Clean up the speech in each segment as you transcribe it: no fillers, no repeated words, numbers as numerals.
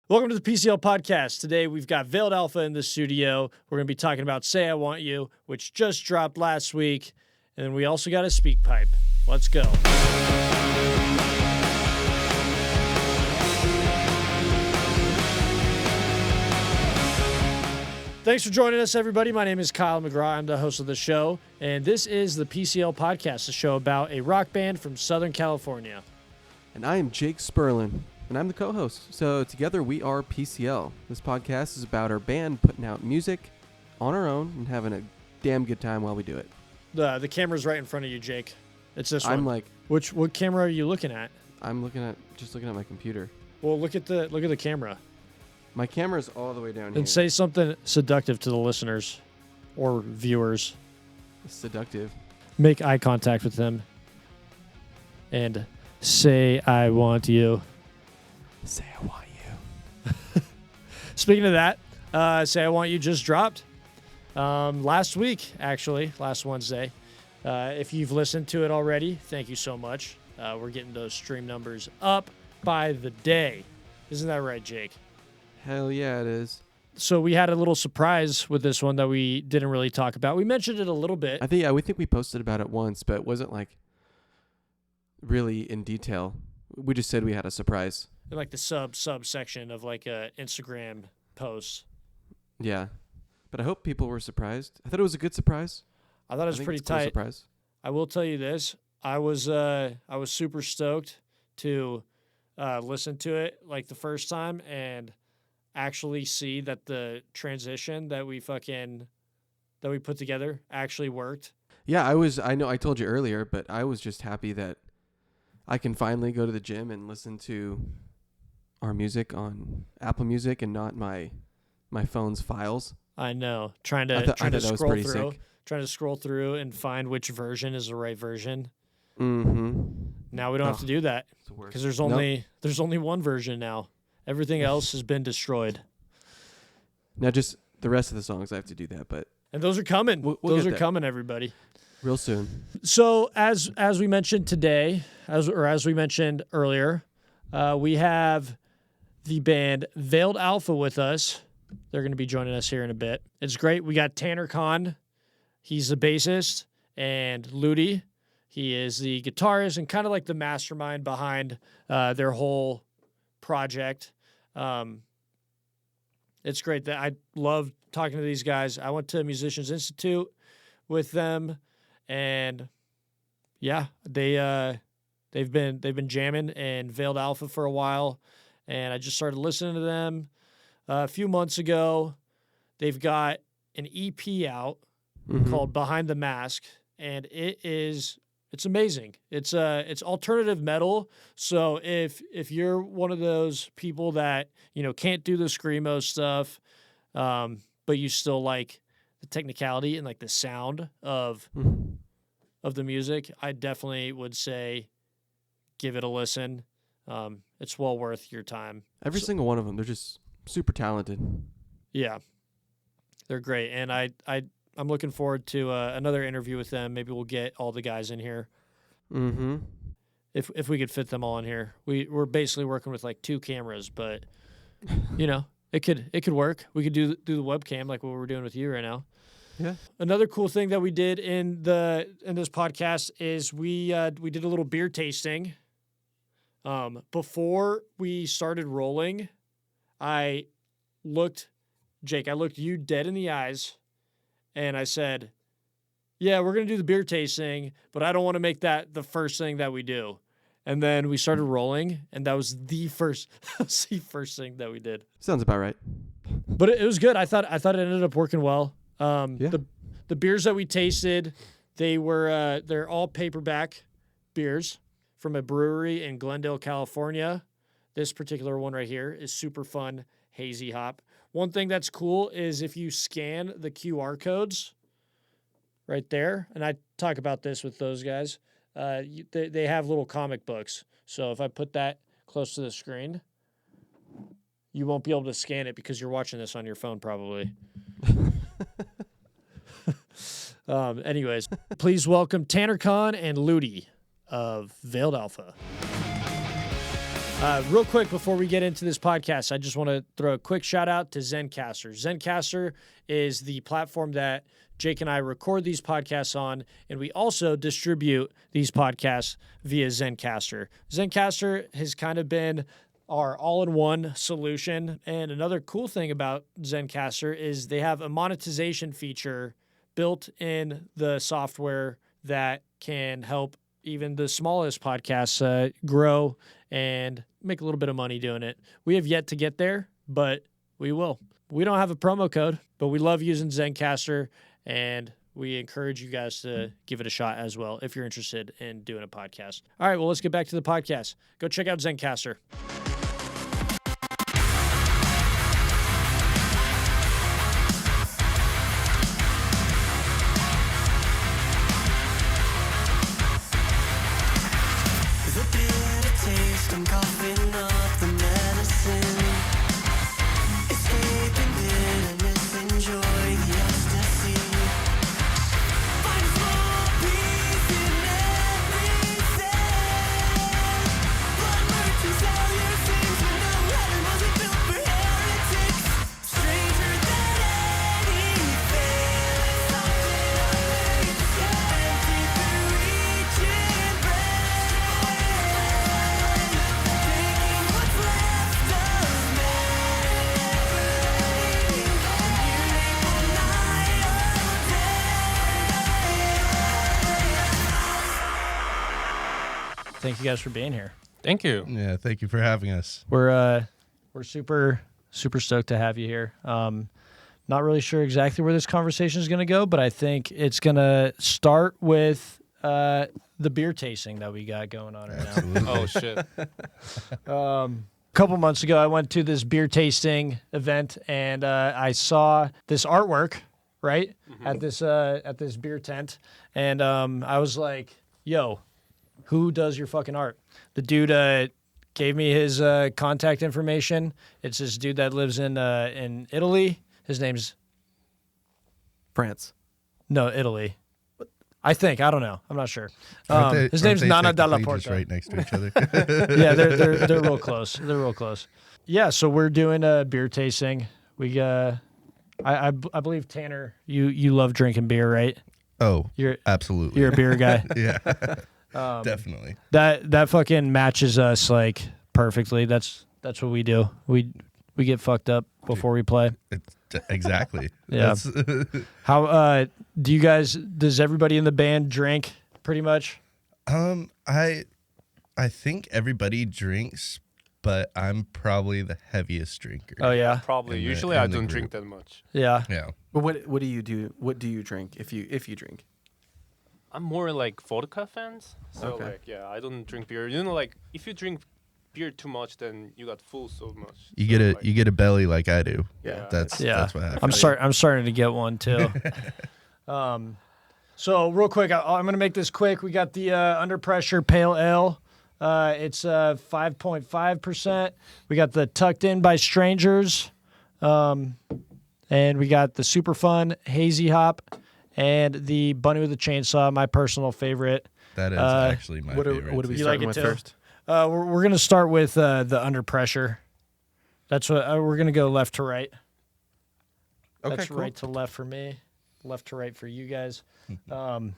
Welcome to the PCL podcast. Today we've got Veiled Alpha in the studio. We're going to be talking about Say I Want You, which just dropped last week. And then we also got a speak pipe. Let's go. Thanks for joining us, everybody. My name is Kyle McGraw. I'm the host of the show. And this is the PCL podcast, a show about a rock band from Southern California. And I am Jake Sperlin, and I'm the co-host. So together we are PCL. This podcast is about our band putting out music on our own and having a damn good time while we do it. The camera's right in front of you, Jake. It's this one. What camera are you looking at? I'm looking at my computer. Well, look at the camera. My camera's all the way down here. And say something seductive to the listeners or viewers. Seductive. Make eye contact with them. And say I want you. Say I want you. Speaking of that, Say I Want You just dropped last week, actually, last Wednesday. If you've listened to it already, thank you so much. We're getting those stream numbers up by the day. Isn't that right, Jake? Hell yeah, it is. So we had a little surprise with this one that we didn't really talk about. We mentioned it a little bit. We think we posted about it once, but it wasn't like really in detail. We just said we had a surprise. In like the subsection of like a Instagram post. Yeah. But I hope people were surprised. I thought it was a good surprise. I thought it was pretty tight. Cool surprise. I will tell you this. I was super stoked to listen to it like the first time and actually see that the transition that we put together actually worked. Yeah, I know I told you earlier, but I was just happy that I can finally go to the gym and listen to our music on Apple Music and not my phone's files. I know. Trying to scroll through and find which version is the right version. Mm-hmm. Now we don't have to do that because there's only one version now. Everything else has been destroyed. Now just the rest of the songs I have to do that, and those are coming. We'll those are coming, everybody. Real soon. So as we mentioned today, as we mentioned earlier, we have the band Veiled Alpha with us. They're going to be joining us here in a bit. It's great. We got Tanner Kahn. He's the bassist, and Loody. He is the guitarist and kind of like the mastermind behind their whole project. It's great that I love talking to these guys. I went to Musicians Institute with them, and yeah, they've been jamming in Veiled Alpha for a while, and I just started listening to them a few months ago. They've got an EP out called Behind the Mask, and it's amazing. It's alternative metal. So if you're one of those people that, can't do the screamo stuff, but you still like the technicality and like the sound of the music, I definitely would say give it a listen. It's well worth your time. Every single one of them, they're just super talented. Yeah. They're great. And I'm looking forward to another interview with them. Maybe we'll get all the guys in here. Mm-hmm. If we could fit them all in here. We're basically working with like 2 cameras, but it could work. We could do the webcam like what we're doing with you right now. Yeah. Another cool thing that we did in this podcast is we did a little beer tasting. Before we started rolling, I looked you dead in the eyes. And I said, yeah, we're going to do the beer tasting, but I don't want to make that the first thing that we do. And then we started rolling, and that was the first thing that we did. Sounds about right. But it was good. I thought it ended up working well. The beers that we tasted, they're all Paperback beers from a brewery in Glendale, California. This particular one right here is super fun, Hazy Hop. One thing that's cool is if you scan the QR codes right there, and I talk about this with those guys, they have little comic books. So if I put that close to the screen, you won't be able to scan it because you're watching this on your phone probably. Anyways, please welcome Tanner Kahn and Loody of Veiled Alpha. Real quick before we get into this podcast, I just want to throw a quick shout out to Zencastr. Zencastr is the platform that Jake and I record these podcasts on, and we also distribute these podcasts via Zencastr. Zencastr has kind of been our all-in-one solution, and another cool thing about Zencastr is they have a monetization feature built in the software that can help even the smallest podcasts grow and make a little bit of money doing it. We have yet to get there, but we will. We don't have a promo code, but we love using Zencastr, and we encourage you guys to give it a shot as well if you're interested in doing a podcast. All right, well, let's get back to the podcast. Go check out Zencastr. Thank you guys for being here. Thank you. Yeah, thank you for having us. We're super stoked to have you here. Not really sure exactly where this conversation is going to go, but I think it's going to start with the beer tasting that we got going on right Absolutely. now. Oh shit. A couple months ago, I went to this beer tasting event, and I saw this artwork right at this beer tent, and I was like, "Yo, who does your fucking art?" The dude gave me his contact information. It's this dude that lives in Italy. His name's France. No, Italy. I think. I don't know. I'm not sure. His name's Aren't they Nana Dalla technically just Porta. right next to each other. Yeah, they're real close. They're real close. Yeah, so we're doing a beer tasting. We I believe Tanner, you love drinking beer, right? Oh, You're absolutely. you're a beer guy. Yeah, definitely. That fucking matches us like perfectly. That's what we do. We get fucked up before we play. Exactly. Yeah. How do you guys? Does everybody in the band drink pretty much? I think everybody drinks, but I'm probably the heaviest drinker. Oh yeah, Probably. In the- Usually in I the don't group. drink that much. yeah. Yeah. But what do you do? What do you drink if you drink? I'm more like vodka fans. So Okay. like yeah, I don't drink beer. You know, like if you drink beer too much, then you got full so much. You So, get like, you get a belly like I do. Yeah. That's what happens. I'm starting to get one too. So real quick, I'm gonna make this quick. We got the Under Pressure Pale Ale. It's 5.5%. We got the Tucked In by Strangers, and we got the super fun Hazy Hop, and the Bunny with a Chainsaw, my personal favorite. That is actually my favorite. What are we You like starting it with too? first? We're gonna start with the Under Pressure. That's what we're gonna go left to right. Okay, That's cool. right to left for me, left to right for you guys. And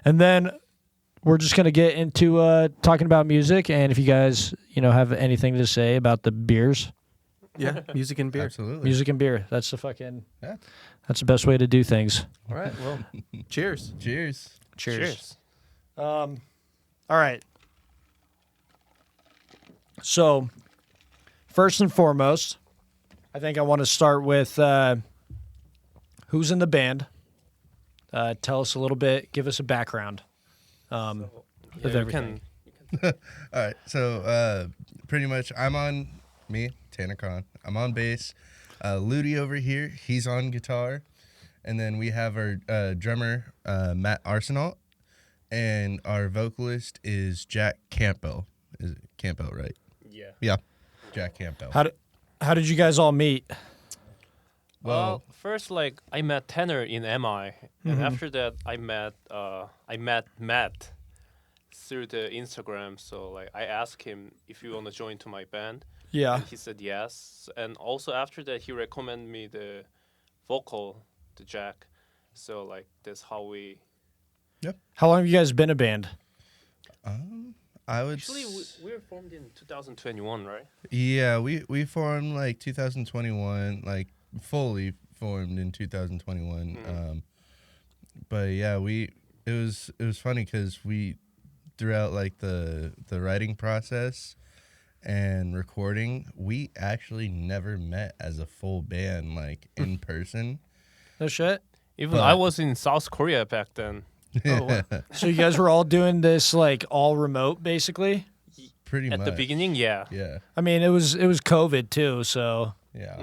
then we're just gonna get into talking about music, and if you guys have anything to say about the beers, Yeah, music and beer. Absolutely. music and beer. That's the best way to do things. All right. Well, cheers. Cheers. Cheers. All right. So, first and foremost, I think I want to start with who's in the band. Tell us a little bit. Give us a background of Yeah, you everything. can. All right. So pretty much me, Tanner Kahn. I'm on bass. Loody over here, he's on guitar. And then we have our drummer, Matt Arsenault. And our vocalist is Jack Campbell. Is it Campbell, right? Yeah. Yeah. Jack Campbell. How did you guys all meet? Well, first like I met Tanner in MI, and after that I met Matt. through the Instagram. So like I asked him if you want to join to my band, Yeah. and he said yes. And also after that, he recommended me the vocal, the Jack. So like that's how we. How long have you guys been a band? I would. Actually, we were formed in 2021, right? Yeah, we formed like 2021, like fully formed in 2021. But yeah, it was funny because we throughout like the writing process and recording, we actually never met as a full band like in person. No shit. Even But- I was in South Korea back then. Oh, wow. So you guys were all doing this like all remote, basically. Pretty At much the beginning, yeah. Yeah, I mean, it was COVID too, so yeah.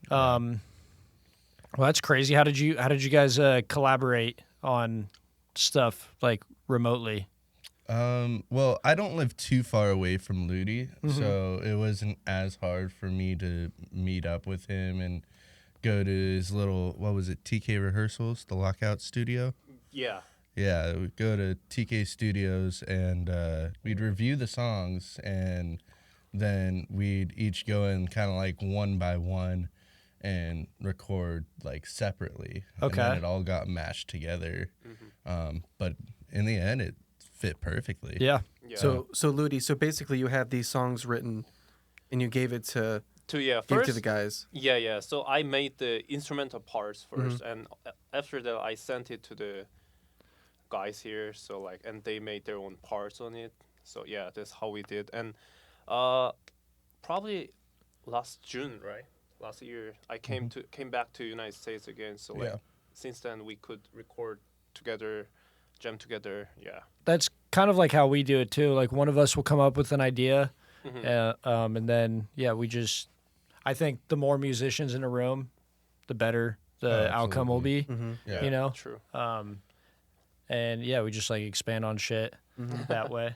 well, that's crazy. How did you guys collaborate on stuff like remotely? Well, I don't live too far away from Loody, so it wasn't as hard for me to meet up with him and go to his little, what was it, TK Rehearsals, the Lockout Studio. Yeah. Yeah, we'd go to TK Studios and we'd review the songs, and then we'd each go in kind of like one by one and record like separately. Okay. And then it all got mashed together. But in the end, it fit perfectly. Yeah. Yeah. So Loody, so basically you have these songs written, and you gave it to yeah, give first to the guys. Yeah. So I made the instrumental parts 1st and after that I sent it to the guys here. So like, and they made their own parts on it. So yeah, that's how we did. And probably last June, right? Last year, I came back to United States again. So like, Yeah. since then we could record together, jam together. Yeah. That's kind of like how we do it too. Like one of us will come up with an idea, and then I think the more musicians in a room, the better the outcome will be. Yeah. You know, True. and yeah, we just like expand on shit that way.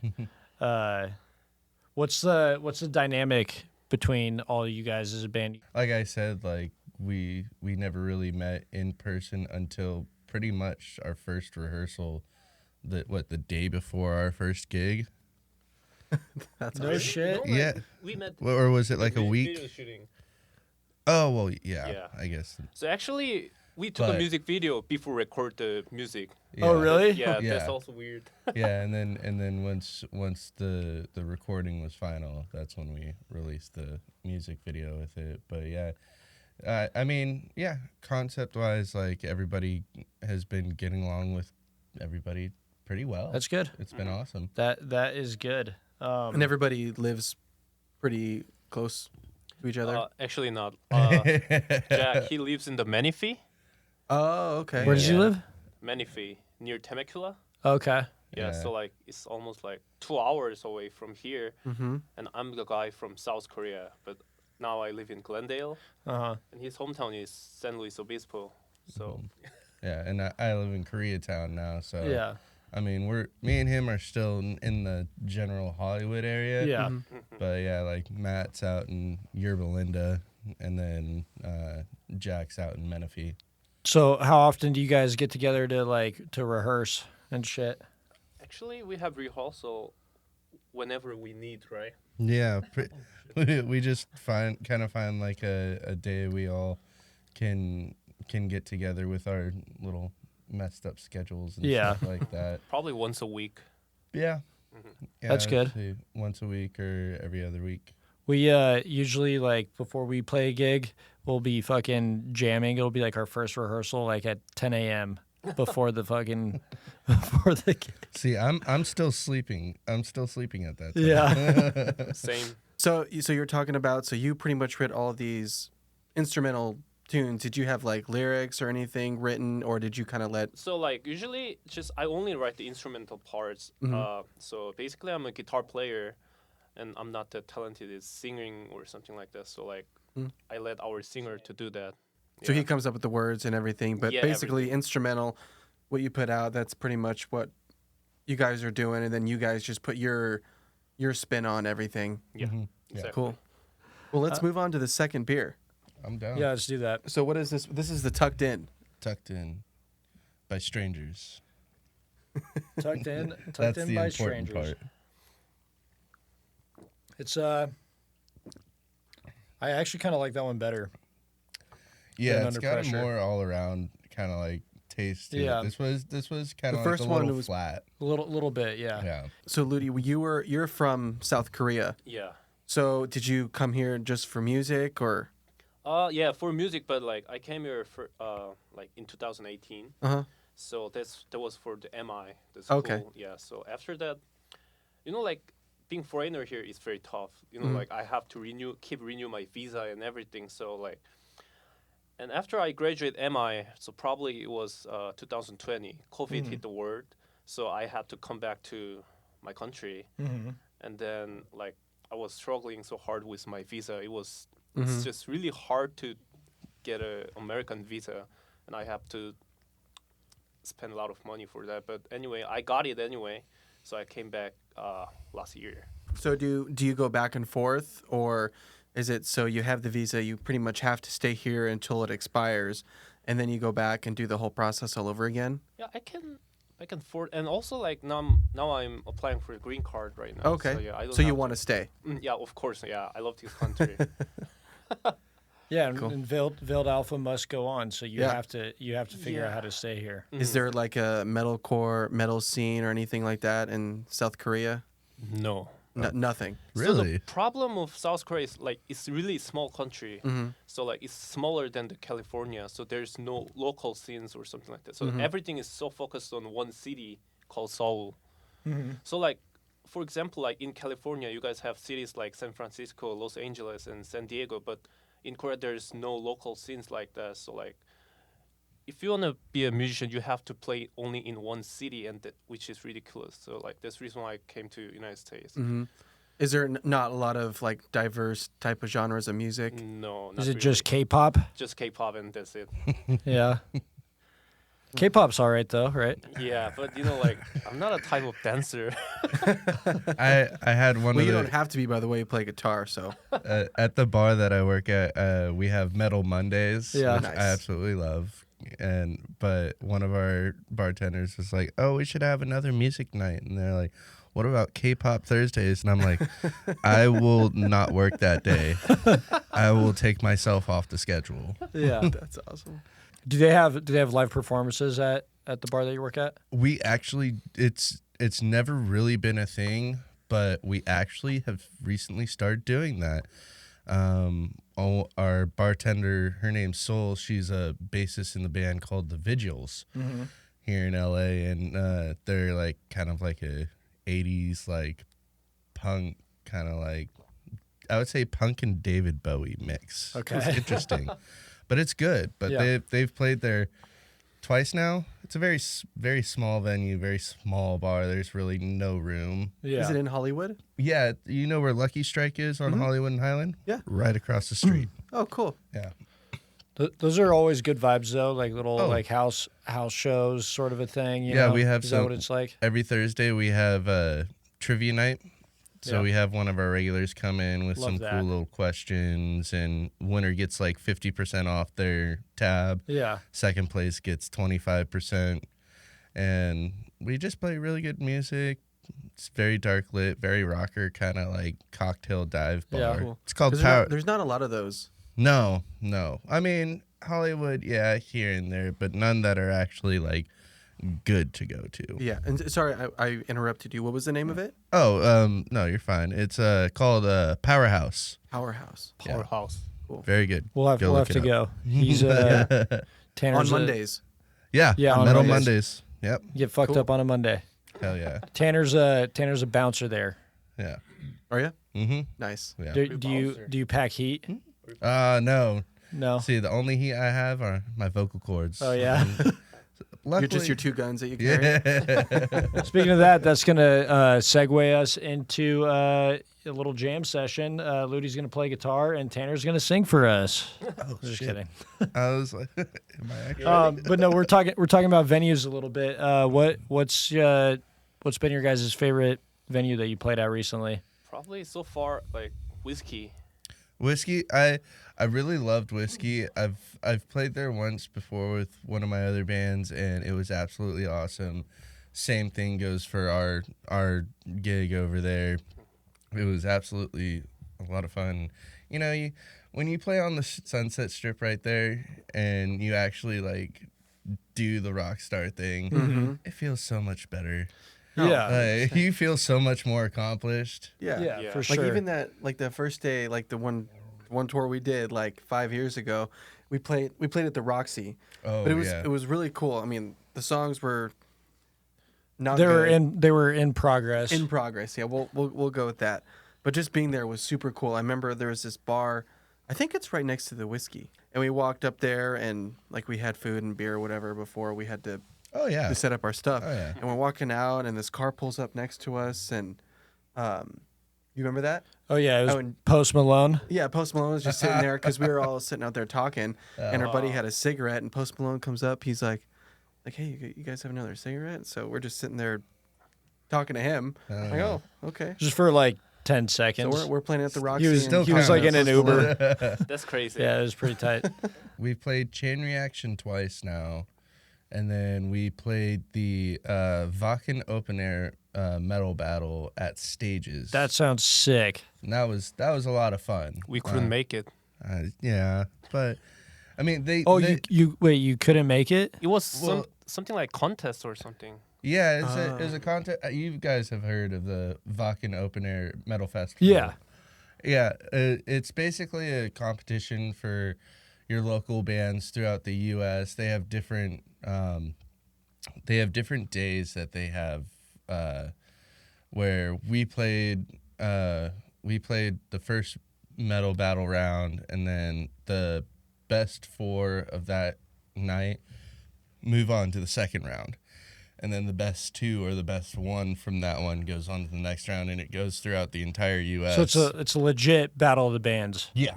What's the dynamic between all you guys as a band? Like I said, like we never really met in person until pretty much our first rehearsal, the day before our first gig. That's No shit. Yeah. We met. Or was it like a week? Video shooting. Oh well, yeah, Yeah. I guess. So actually, we took a But- music video before record the music. Yeah. Oh really? Yeah, Yeah. that's also weird. Yeah, and then once the recording was final, that's when we released the music video with it. But yeah, I mean, yeah, concept wise, like everybody has been getting along with everybody pretty well. That's good. It's been awesome. That is good. and everybody lives pretty close to each other. Actually, not. Jack, he lives in the Menifee. Oh, okay. Where does he Yeah. live? Menifee, near Temecula. Okay. Yeah, Yeah. so like it's almost like 2 hours away from here. Mm-hmm. And I'm the guy from South Korea, but now I live in Glendale, and his hometown is San Luis Obispo. So Yeah, and I live in Koreatown now, so Yeah. I mean, me and him are still in the general Hollywood area. Yeah. But yeah, like Matt's out in Yerba Linda, and then Jack's out in Menifee. So how often do you guys get together to rehearse and shit? actually, we have rehearsal whenever we need, right? Yeah, we just find like a day we all can get together with our little messed up schedules and Yeah. stuff like that. Probably once a week. Yeah. That's good. I'd say once a week or every other week. We usually like before we play a gig, we'll be fucking jamming. It'll be like our first rehearsal like at 10 a.m. before the gig. See, I'm still sleeping. I'm still sleeping at that time. Yeah. Same. So you're talking about, so you pretty much wrote all these instrumental tunes. Did you have like lyrics or anything written, or did you kind of let? So like usually just I only write the instrumental parts. So basically I'm a guitar player, and I'm not that talented at singing or something like that. So like I let our singer to do that. So Yeah. he comes up with the words and everything, but Yeah, basically everything. instrumental, what you put out, that's pretty much what you guys are doing, and then you guys just put your spin on everything. Yeah. Yeah. Exactly. Cool. Well, let's move on to the second beer. I'm down. Yeah, let's do that. So what is this? This is the Tucked In. Tucked in by strangers. Tucked in That's the by important strangers. part. It's I actually kind of like that one better. Yeah, Than it's Under got Pressure. a more all around kind of like taste to Yeah. it. This was kind The of like first a one little was- flat. A little bit, yeah. Yeah. So Loody, you're from South Korea. Yeah. So did you come here just for music or? Yeah, for music, but like I came here for like in 2018. Uh-huh. So that was for the MI, the school. Okay. Yeah. So after that, like being foreigner here is very tough. Mhm. Like I have to keep renew my visa and everything. So like, and after I graduate MI, so probably it was 2020. COVID hit the world, so I had to come back to my country, and then like I was struggling so hard with my visa. It's just really hard to get a American visa, and I have to spend a lot of money for that. But anyway, I got it anyway, so I came back last year. So do you go back and forth, or is it so you have the visa, you pretty much have to stay here until it expires, and then you go back and do the whole process all over again? Yeah, I can back and forth, and also like now I'm applying for a green card right now. Okay. So yeah, I don't. So you have want to stay? Yeah, of course. Yeah, I love this country. Yeah, and, Cool. and Veiled Alpha must go on, so you Yeah. have to figure out how to stay here. Is there like a metal scene or anything like that in South Korea? No. Nothing. So Really? the problem of South Korea is like it's really small country. So like it's smaller than the California. So there's no local scenes or something like that. So everything is so focused on one city called Seoul. So like, for example, like in California, you guys have cities like San Francisco, Los Angeles, and San Diego. But in Korea, there's no local scenes like that. So like, if you want to be a musician, you have to play only in one city, and which is ridiculous. So like that's the reason why I came to United States. Is there not a lot of like diverse type of genres of music? No, not Is it really. just K-pop? Just K-pop and that's it? Yeah. K-pop's all right though, right? Yeah, but like I'm not a type of dancer. I had one Well, of you the don't have to be, by the way, you play guitar, so. at the bar that I work at. We have Metal Mondays, Yeah. which Nice. I absolutely love. But one of our bartenders was like, "Oh, we should have another music night," and they're like, "What about K-pop Thursdays?" And I'm like, "I will not work that day. I will take myself off the schedule." Yeah. That's awesome. Do they have live performances at the bar that you work at? We actually, it's never really been a thing, but we actually have recently started doing that. Our bartender, her name's Soul. She's a bassist in the band called The Vigils here in LA, and they're like kind of like a 80s like punk kind of like, I would say punk and David Bowie mix. Okay. It's interesting, but it's good. But Yeah. they've played there twice now. It's a very small venue, very small bar. There's really no room. Yeah. Is it in Hollywood? Yeah, you know where Lucky Strike is on Hollywood and Highland? Yeah. Right across the street. Oh, cool. Yeah. Those are always good vibes though, like little Oh. like house shows sort of a thing. You Yeah, know? we have Is that some- what it's like? Every Thursday we have trivia night. So Yeah. we have one of our regulars come in with Love some that. cool little questions, and winner gets like 50% off their tab. Yeah. Second place gets 25%. And we just play really good music. It's very dark lit, very rocker, kind of like cocktail dive bar. Yeah. Cool. It's called 'Cause Power. there's not a lot of those. No. I mean, Hollywood, yeah, here and there, but none that are actually like good to go to. Yeah. And sorry, I interrupted you. What was the name of it? Oh, no, you're fine. It's called Powerhouse. Powerhouse. Yeah. Powerhouse. Very good. We'll have Go look to it go. up. He's Tanner's On Mondays. Yeah, Yeah, on Metal Mondays. Mondays. Yep. Get fucked Cool. up on a Monday. Hell yeah. Tanner's a bouncer there. Yeah. Are you? Mm-hmm. Nice. Yeah. Do you pack heat? No. No. See, the only heat I have are my vocal cords. Oh yeah. Luckily, You're just your two guns that you carry? Yeah. Speaking of that, that's gonna segue us into a little jam session. Ludy's gonna play guitar and Tanner's gonna sing for us. Oh, Just shit. kidding. I was like, am I actually? But no, we're talking about venues a little bit. What's been your guys' favorite venue that you played at recently? Probably so far like whiskey. Whiskey, I really loved Whiskey. I've played there once before with one of my other bands, and it was absolutely awesome. same thing goes for our gig over there. It was absolutely a lot of fun. You know, when you play on the Sunset Strip right there, and you actually like do the rock star thing, it feels so much better. Yeah. You feel so much more accomplished. Yeah, Yeah. for Like sure. even that, like the first day, like the one tour we did like 5 years ago, we played at the Roxy, Oh, but yeah. it was really cool. I mean, the songs were not they were good. they were in progress. In progress. Yeah, we'll go with that. But just being there was super cool. I remember there was this bar, I think it's right next to the Whiskey, and we walked up there and like we had food and beer or whatever before we had to Oh, yeah. to set up our stuff. Oh, yeah. And we're walking out, and this car pulls up next to us, and you remember that? Oh yeah, it was Oh, and- Post Malone. Yeah, Post Malone was just sitting there because we were all sitting out there talking, and our buddy had a cigarette, and Post Malone comes up. He's like, hey, you guys have another cigarette? So we're just sitting there talking to him. Like, oh, okay. Just for like 10 So seconds. we're playing at the Roxy. He was and he was like in an Post Malone. Uber. That's crazy. Yeah, it was pretty tight. We played Chain Reaction twice now, and then we played the Vakken Open Air metal battle at Stages. That sounds sick. And that was a lot of fun. We couldn't make it. Yeah, but I mean Oh, they you wait, you couldn't make it? It was Well- something like contest or something. yeah, it's a contest. You guys have heard of the Vakken Open Air Metal Festival? Yeah. Yeah, it's basically a competition for your local bands throughout the U.S. They have different days that they have where we played the first metal battle round, and then the best 4 of that night move on to the second round. And then the best 2 or the best 1 from that one goes on to the next round, and it goes throughout the entire U.S. So it's a legit battle of the bands. Yeah.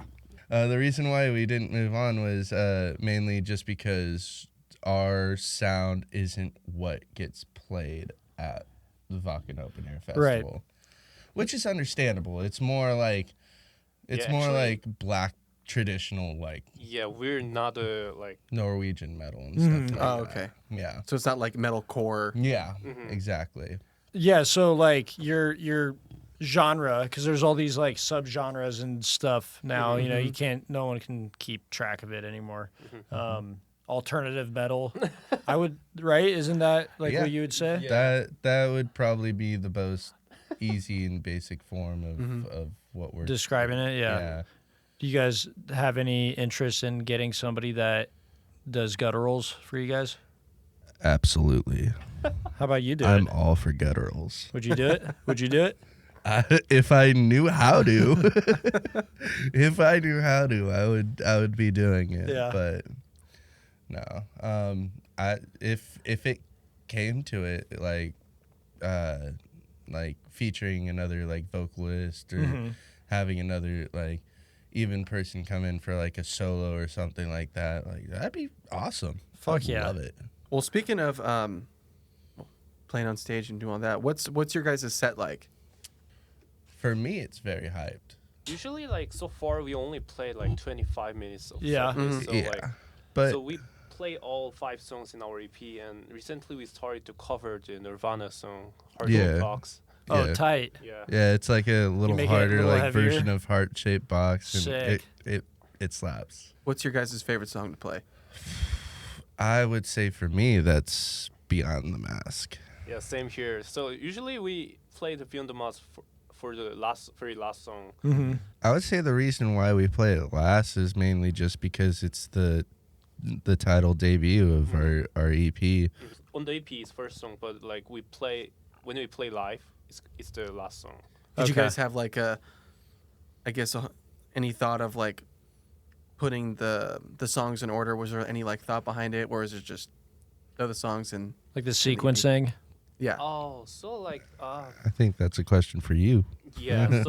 The reason why we didn't move on was mainly just because our sound isn't what gets played at the Vakken Open Air Festival, which is understandable. It's more like actually- black traditional like Yeah, we're not like Norwegian metal and stuff. Like Oh, that. okay. Yeah. So it's not like metalcore. Yeah. Exactly. Yeah, so like your genre, because there's all these like subgenres and stuff now. You know, no one can keep track of it anymore. Alternative metal, I would Isn't that like Yeah. what you would say? Yeah. That would probably be the most easy and basic form of what we're Describing it, yeah. Do you guys have any interest in getting somebody that does gutturals for you guys? Absolutely. How about you do I'm it? all for gutturals. Would you do it? Would you do it? If I knew how to, I would be doing it. Yeah. But no. If it came to it, like featuring another like vocalist or having another like even person come in for like a solo or something like that, like that'd be awesome. Fuck I'd yeah. love it. Well, speaking of playing on stage and doing all that, what's your guys' set like? For me, it's very hyped. usually like so far we only played like 25 minutes of Yeah. set list, so Yeah. like But so we play all 5 songs in our EP, and recently we started to cover the Nirvana song Hard Yeah. Box. Oh, Yeah. tight. Yeah. yeah, it's like a little make it a harder little like heavier? version of Heart Shaped Box, and Sick. it slaps. What's your guys' favorite song to play? I would say for me that's Beyond the Mask. Yeah, same here. So usually we play the Beyond the Mask for the very last song. Mm-hmm. I would say the reason why we play it last is mainly just because it's the title debut of our E EP. On the EP is first song, but like when we play live, it's the last song. Did you Okay. guys have like any thought of like putting the songs in order? Was there any like thought behind it, or is it just throw the songs and Like the sequencing. yeah? Oh, so like I think that's a question for you. yeah,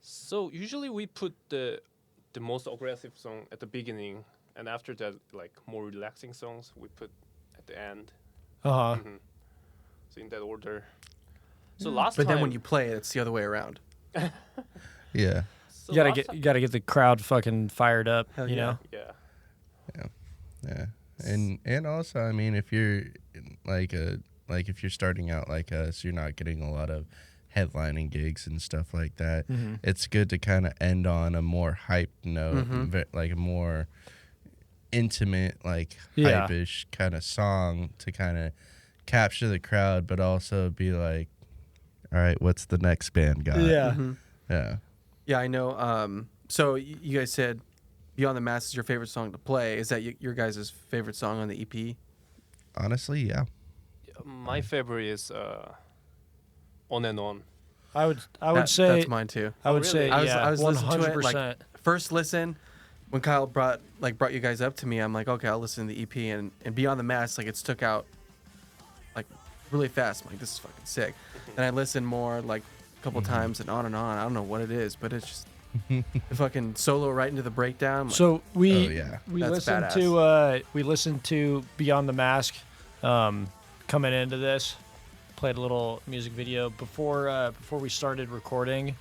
so usually we put the most aggressive song at the beginning, and after that like more relaxing songs we put at the end. Uh-huh. So in that order. So last But time, then when you play it, it's the other way around. Yeah. so You gotta last get time- you gotta get the crowd fucking fired up, Hell you yeah. know? yeah. Yeah. And also, I mean, if you're like like if you're starting out like us, you're not getting a lot of headlining gigs and stuff like that. It's good to kind of end on a more hype note, like a more intimate, like hype-ish kind of song to kind of capture the crowd, but also be like, all right, what's the next band got? Yeah, I know. So you guys said Beyond the Mask is your favorite song to play. Is that your guys' favorite song on the EP? Honestly, yeah. My favorite is On and On. I would say that's mine too. I would really? say I was listening to it 100%. like first listen when Kyle brought you guys up to me. I'm like, okay, I'll listen to the EP and Beyond the Mask, like it stuck out like really fast. I'm like, this is fucking sick. And I listened more like a couple times and on and on. I don't know what it is, but it's just the fucking solo right into the breakdown. Like, So we That's listened to Beyond the Mask coming into this. Played a little music video before we started recording.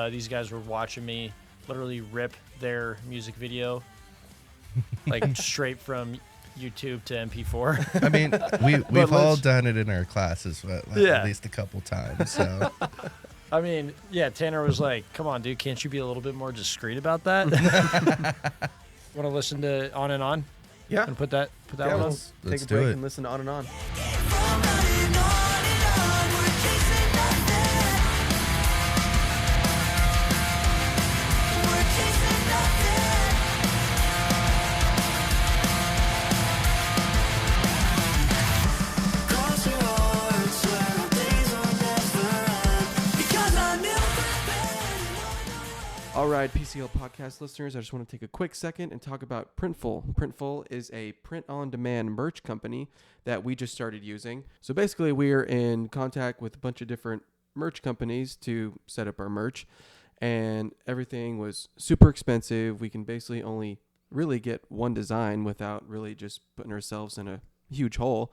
These guys were watching me literally rip their music video like straight from YouTube to MP4. I mean, we've all done it in our classes, but at least a couple times. So I mean, yeah, Tanner was like, "Come on, dude, can't you be a little bit more discreet about that?" Want to listen to On and On? Yeah. And put that one on. Let's take Let's a do break it. and listen to On and On. All right, PCL podcast listeners, I just want to take a quick second and talk about Printful. Printful is a print-on-demand merch company that we just started using. So basically, we are in contact with a bunch of different merch companies to set up our merch, and everything was super expensive. We can basically only really get one design without really just putting ourselves in a huge hole.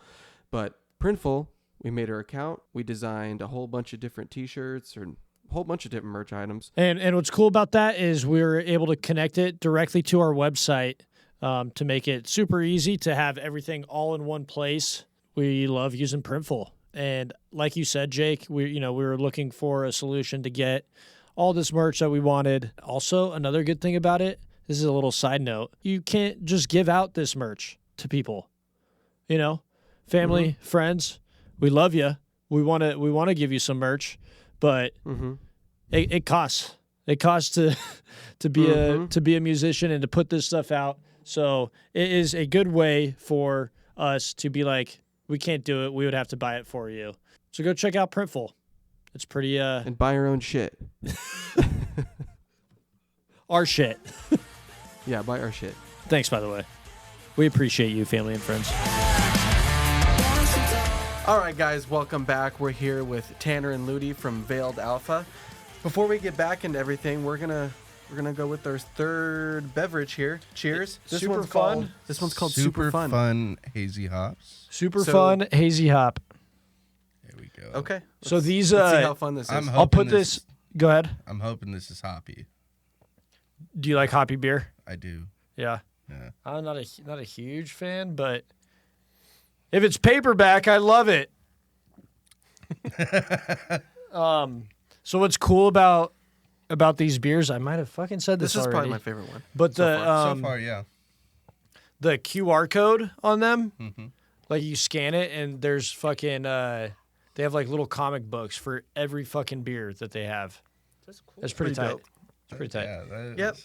But Printful, we made our account. We designed a whole bunch of different T-shirts or whole bunch of different merch items. And what's cool about that is we were able to connect it directly to our website to make it super easy to have everything all in one place. We love using Printful. And like you said, Jake, we were looking for a solution to get all this merch that we wanted. Also, another good thing about it, this is a little side note, you can't just give out this merch to people. Family, friends, we love you. We want to give you some merch. But it costs. It costs to be a musician and to put this stuff out. So it is a good way for us to be like, we can't do it. We would have to buy it for you. So go check out Printful. It's pretty and buy your own shit. our shit. Yeah, buy our shit. Thanks, by the way. We appreciate you, family and friends. All right, guys, welcome back. We're here with Tanner and Loody from Veiled Alpha. Before we get back into everything, we're gonna go with our third beverage here. Cheers. This Super one's fun. called. This one's called Super Fun. Hazy Hops. Super fun Hazy Hop. There we go. Okay. So these let's see how fun this is. I'll put this. Go ahead. I'm hoping this is hoppy. Do you like hoppy beer? I do. Yeah. Yeah. I'm not a huge fan, but if it's paperback, I love it. So what's cool about these beers? I might have fucking said this This is already. probably my favorite one. But so So far, yeah. the QR code on them, like you scan it and there's fucking they have like little comic books for every fucking beer that they have. That's cool. That's pretty tight. dope. It's pretty tight. Yeah, that is. Yep.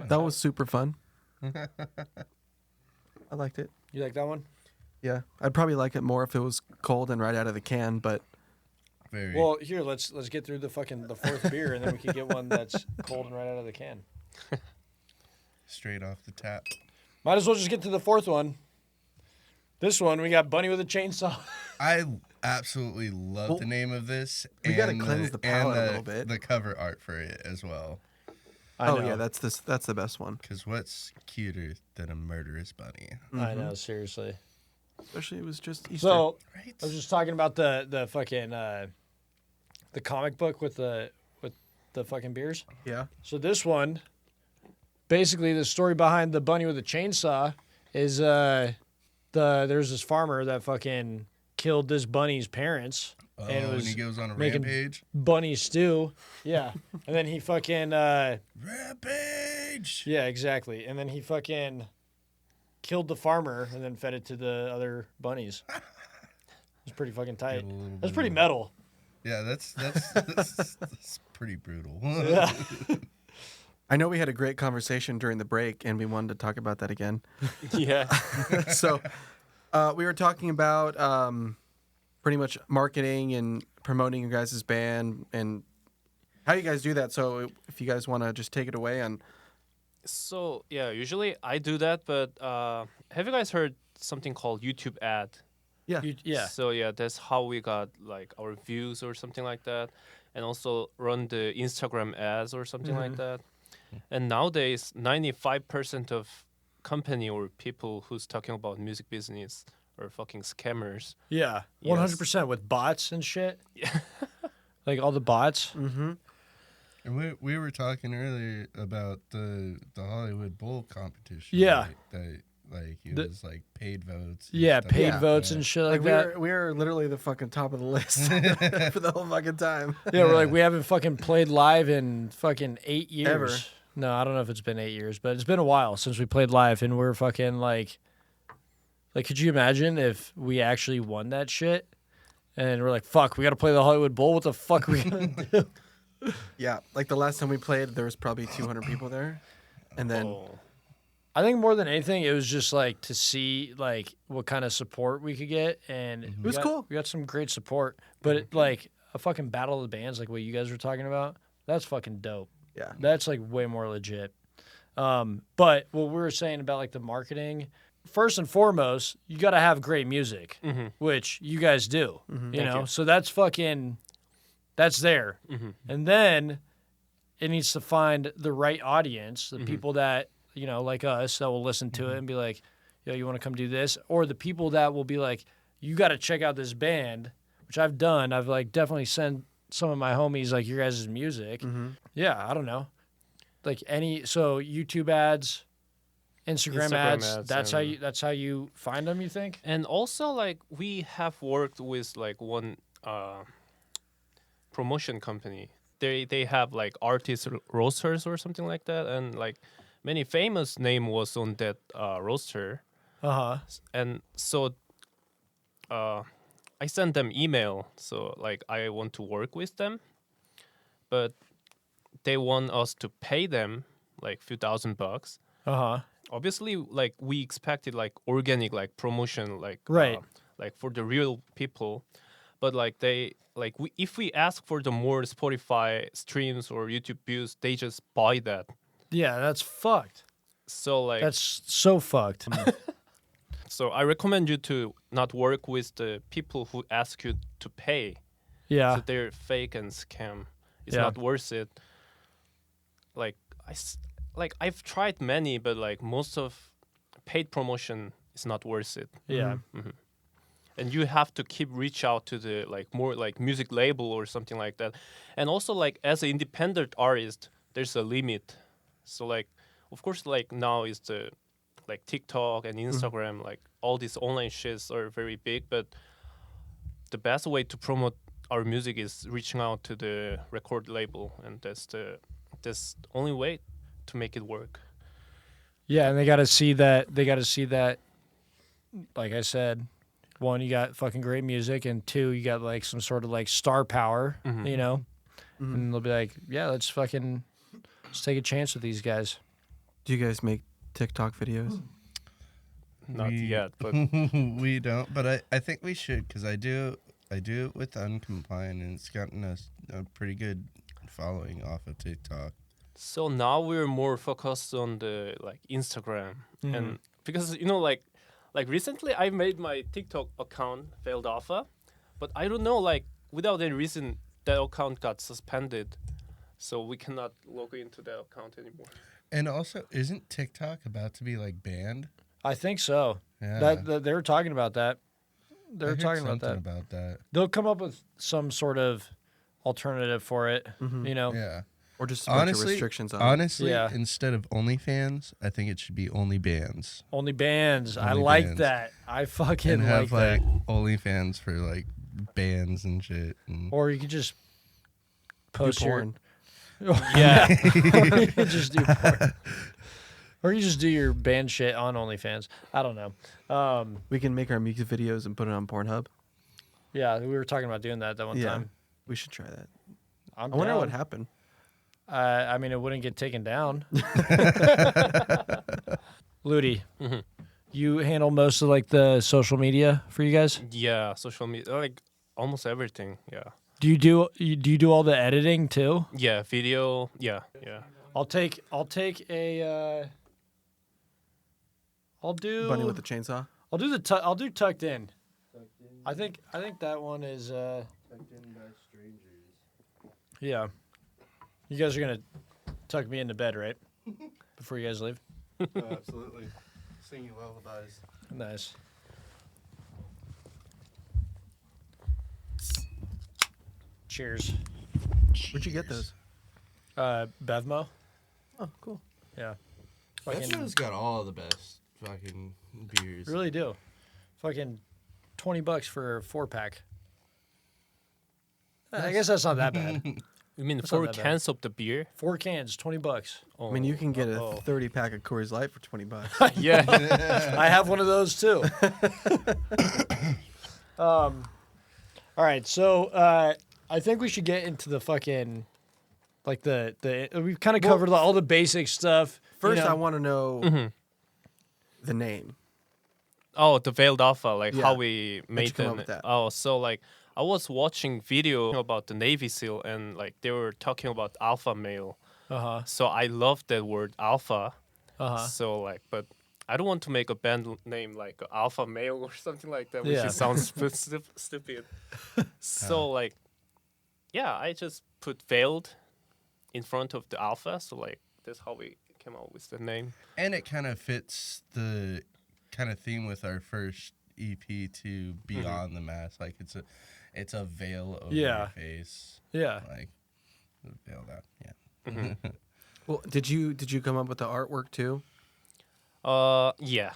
That was super fun. I liked it. You like that one? Yeah, I'd probably like it more if it was cold and right out of the can, but Very. Well, here let's get through the fourth beer and then we can get one that's cold and right out of the can. Straight off the tap. Might as well just get to the fourth one. This one we got Bunny with a Chainsaw. I absolutely love the name of this. we gotta and cleanse the palate a little bit. The cover art for it as well. I know. yeah, that's the best one. Because what's cuter than a murderous bunny? I know, seriously. Especially it was just Easter. So Right? I was just talking about the fucking the comic book with the fucking beers. yeah. So this one, basically, the story behind the Bunny with a Chainsaw is there's this farmer that fucking killed this bunny's parents. Oh, and he goes on a making rampage. bunny stew. Yeah. And then he fucking Rampage. yeah, exactly. And then he fucking killed the farmer and then fed it to the other bunnies. It's pretty fucking tight. That's pretty metal. Yeah, that's pretty brutal. Yeah. I know we had a great conversation during the break, and we wanted to talk about that again. Yeah. So we were talking about pretty much marketing and promoting your guys' band and how you guys do that. So if you guys want to just take it away on. So yeah, usually I do that, but have you guys heard something called YouTube ad? Yeah. Yeah. So yeah, that's how we got like our views or something like that, and also run the Instagram ads or something like that. And nowadays, 95% of company or people who's talking about music business are fucking scammers. Yeah. Yes. 100% with bots and shit. Yeah. Like all the bots. Mm-hmm. And we were talking earlier about the Hollywood Bowl competition. Yeah. That it was like paid votes. and Yeah, stuff paid like votes that. and shit like Like that. we were literally the fucking top of the list for the whole fucking time. Yeah, we're like, we haven't fucking played live in fucking 8 years. Ever. No, I don't know if it's been 8 years, but it's been a while since we played live, and we're fucking like, could you imagine if we actually won that shit? And we're like, fuck, we got to play the Hollywood Bowl. What the fuck are we going to do? Yeah, like the last time we played, there was probably 200 people there, and then Oh. I think more than anything, it was just like to see like what kind of support we could get, and it was cool. We got some great support, but like a fucking battle of the bands, like what you guys were talking about, that's fucking dope. yeah, That's like way more legit. But what we were saying about like the marketing, first and foremost, you got to have great music, which you guys do. You know, so that's fucking, that's there, and then it needs to find the right audience, the people that, you know, like us, that will listen to it and be like, yo, you want to come do this? Or the people that will be like, you got to check out this band, which I've done. I've like definitely sent some of my homies like your guys' music. Yeah, I don't know. Like so YouTube ads, Instagram ads, that's how you find them, you think? And also, like, we have worked with like one promotion company. They have like artist rosters or something like that, and like many famous name was on that roster. And so I sent them email. So like I want to work with them, but they want us to pay them like few $1,000. Obviously, like we expected like organic like promotion like Right. like for the real people, but like if we ask for the more Spotify streams or YouTube views, they just buy that. Yeah, that's fucked. So like That's so fucked. so I recommend you to not work with the people who ask you to pay. Yeah. So they're fake and scam. It's Yeah. not worth it. Like I've tried many, but like most of paid promotion is not worth it. Yeah. And you have to keep reach out to the like more like music label or something like that. And also like as an independent artist, there's a limit. So like of course like now is the like TikTok and Instagram, like all these online shits are very big, but the best way to promote our music is reaching out to the record label, and that's the only way to make it work. Yeah, and they got to see that, like I said, one, you got fucking great music, and two, you got like some sort of like star power, you know? And they'll be like, yeah, let's take a chance with these guys. Do you guys make TikTok videos? Not yet, but we don't. But I think we should, because I do it with Uncompliant, and it's gotten us a pretty good following off of TikTok. so now we're more focused on the like Instagram, and because you know like recently I made my TikTok account failed alpha, but I don't know like without any reason that account got suspended, so we cannot log into that account anymore. And also, isn't TikTok about to be like banned? I think so. Yeah. That they were talking about that. They I were heard talking about something that. about that. They'll come up with some sort of alternative for it, you know? Yeah. Or just a bunch of Honestly, restrictions on it. honestly, Yeah. instead of OnlyFans, I think it should be Only Bands. Only bands. I Only like bands. that. I fucking And have like that. OnlyFans for like bands and shit. And Or you could just Do post porn. Yeah. or you could just do porn. Or you just do your band shit on OnlyFans. I don't know. We can make our music videos and put it on Pornhub. Yeah, we were talking about doing that one Yeah. time. We should try that. I I wonder what happened. I mean, it wouldn't get taken down. Loody, Mhm. you handle most of like the social media for you guys. Yeah, social media, like almost everything. Yeah. Do you do all the editing too? Yeah, video. Yeah. I'll take a. I'll do. Bunny with the chainsaw. I'll do I'll do tucked in. I think that one is. Tucked in by strangers. Yeah. You guys are gonna tuck me into bed, right? Before you guys leave. Oh, absolutely. Sing you lullabies. Nice. Cheers. Where'd you get those? Bevmo. Oh, cool. Yeah. Bevmo's got all the best fucking beers. Really do. Fucking $20 for a 4-pack. I guess that's not that bad. You mean That's not 4 that bad. cans of the beer? 4 cans, $20. Oh. I mean, you can get a Uh-oh. 30-pack of Coors Light for $20. Yeah. I have one of those too. All right, so I think we should get into the fucking like the we've kind of covered all the basic stuff. First, you know. I want to know Mhm. the name. Oh, the veiled alpha, like Yeah. how we you made come the up with that? Oh, so like I was watching video about the Navy SEAL and like they were talking about alpha male. Uh-huh. So I love that word alpha. Uh-huh. So like, but I don't want to make a band name like Alpha Male or something like that, which Yeah. just sounds stupid. So like, yeah, I just put veiled in front of the alpha. So like, that's how we came up with the name. And it kind of fits the kind of theme with our first EP to Beyond the Mask. Like it's a veil over Yeah. your face. Yeah. Like veiled out. Yeah. Well, did you come up with the artwork too? Yeah.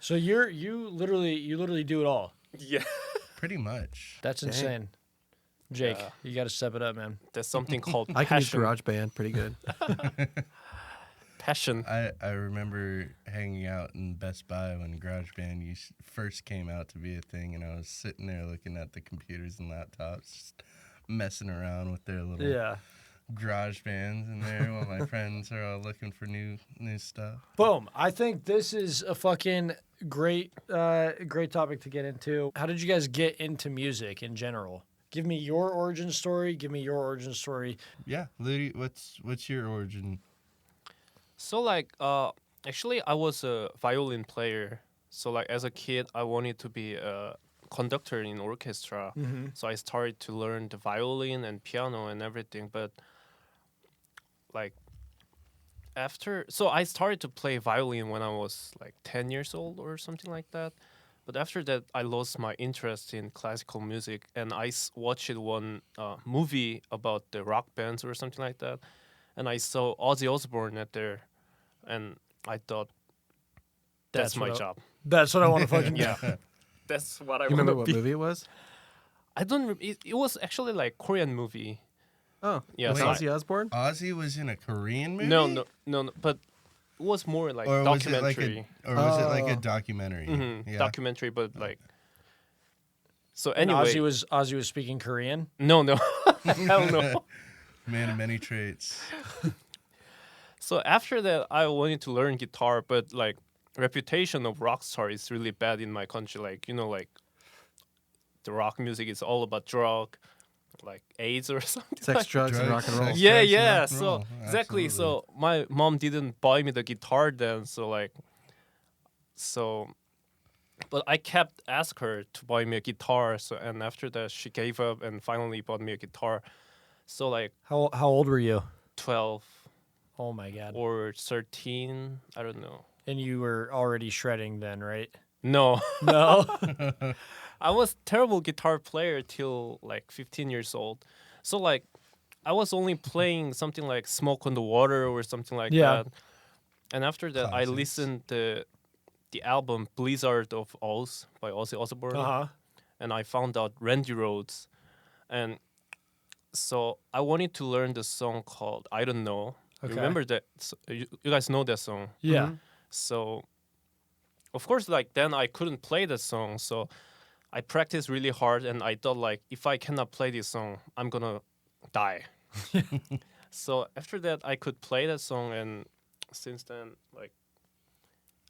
So you literally do it all. Yeah. Pretty much. That's Dang. insane. Jake, Yeah. you got to step it up, man. There's something called I can use passion. GarageBand pretty good. Passion. I remember hanging out in Best Buy when GarageBand first came out to be a thing, and I was sitting there looking at the computers and laptops, just messing around with their little Yeah. garage bands in there while my friends are all looking for new stuff. Boom. I think this is a fucking great topic to get into. How did you guys get into music in general? Give me your origin story. Yeah, Ludi, what's your origin? So like, actually, I was a violin player. So like, as a kid, I wanted to be a conductor in orchestra. Mm-hmm. So I started to learn the violin and piano and everything. But like, so I started to play violin when I was like 10 years old or something like that. But after that, I lost my interest in classical music, and I watched one movie about the rock bands or something like that, and I saw Ozzy Osbourne at there, and I thought, that's my job. That's what I want to fucking do. Yeah, that's what I You want remember to what be. movie it was? I don't. It was actually like Korean movie. Oh, Yeah, with so Ozzy Osbourne. Ozzy was in a Korean movie? No, but it was more like Or was it documentary. like a Oh. documentary? Mhm, Yeah. documentary, but like. So And anyway, Ozzy was speaking Korean. no, hell no. Man of many traits. So after that, I wanted to learn guitar, but like reputation of rock star is really bad in my country. Like like the rock music is all about drug, like AIDS or something. Sex, drugs, and rock and roll. sex, Yeah, drugs, and yeah. rock and So roll. exactly. Absolutely. So my mom didn't buy me the guitar then. But I kept asking her to buy me a guitar. So and after that, she gave up and finally bought me a guitar. So like How old were you? 12 Oh my god. or 13, I don't know. And you were already shredding then, right? No. No. I was terrible guitar player till like 15 years old. So like I was only playing something like Smoke on the Water or something like Yeah. that. And after that, I Classics. listened to the album Blizzard of Oz by Ozzy Osbourne. Uh-huh. And I found out Randy Rhoads. And so I wanted to learn the song called I Don't Know. Okay. You remember that? You guys know that song. Yeah. Mhm. So, of course, like then I couldn't play that song. So I practiced really hard and I thought like, if I cannot play this song, I'm gonna die. So after that, I could play that song, and since then, like,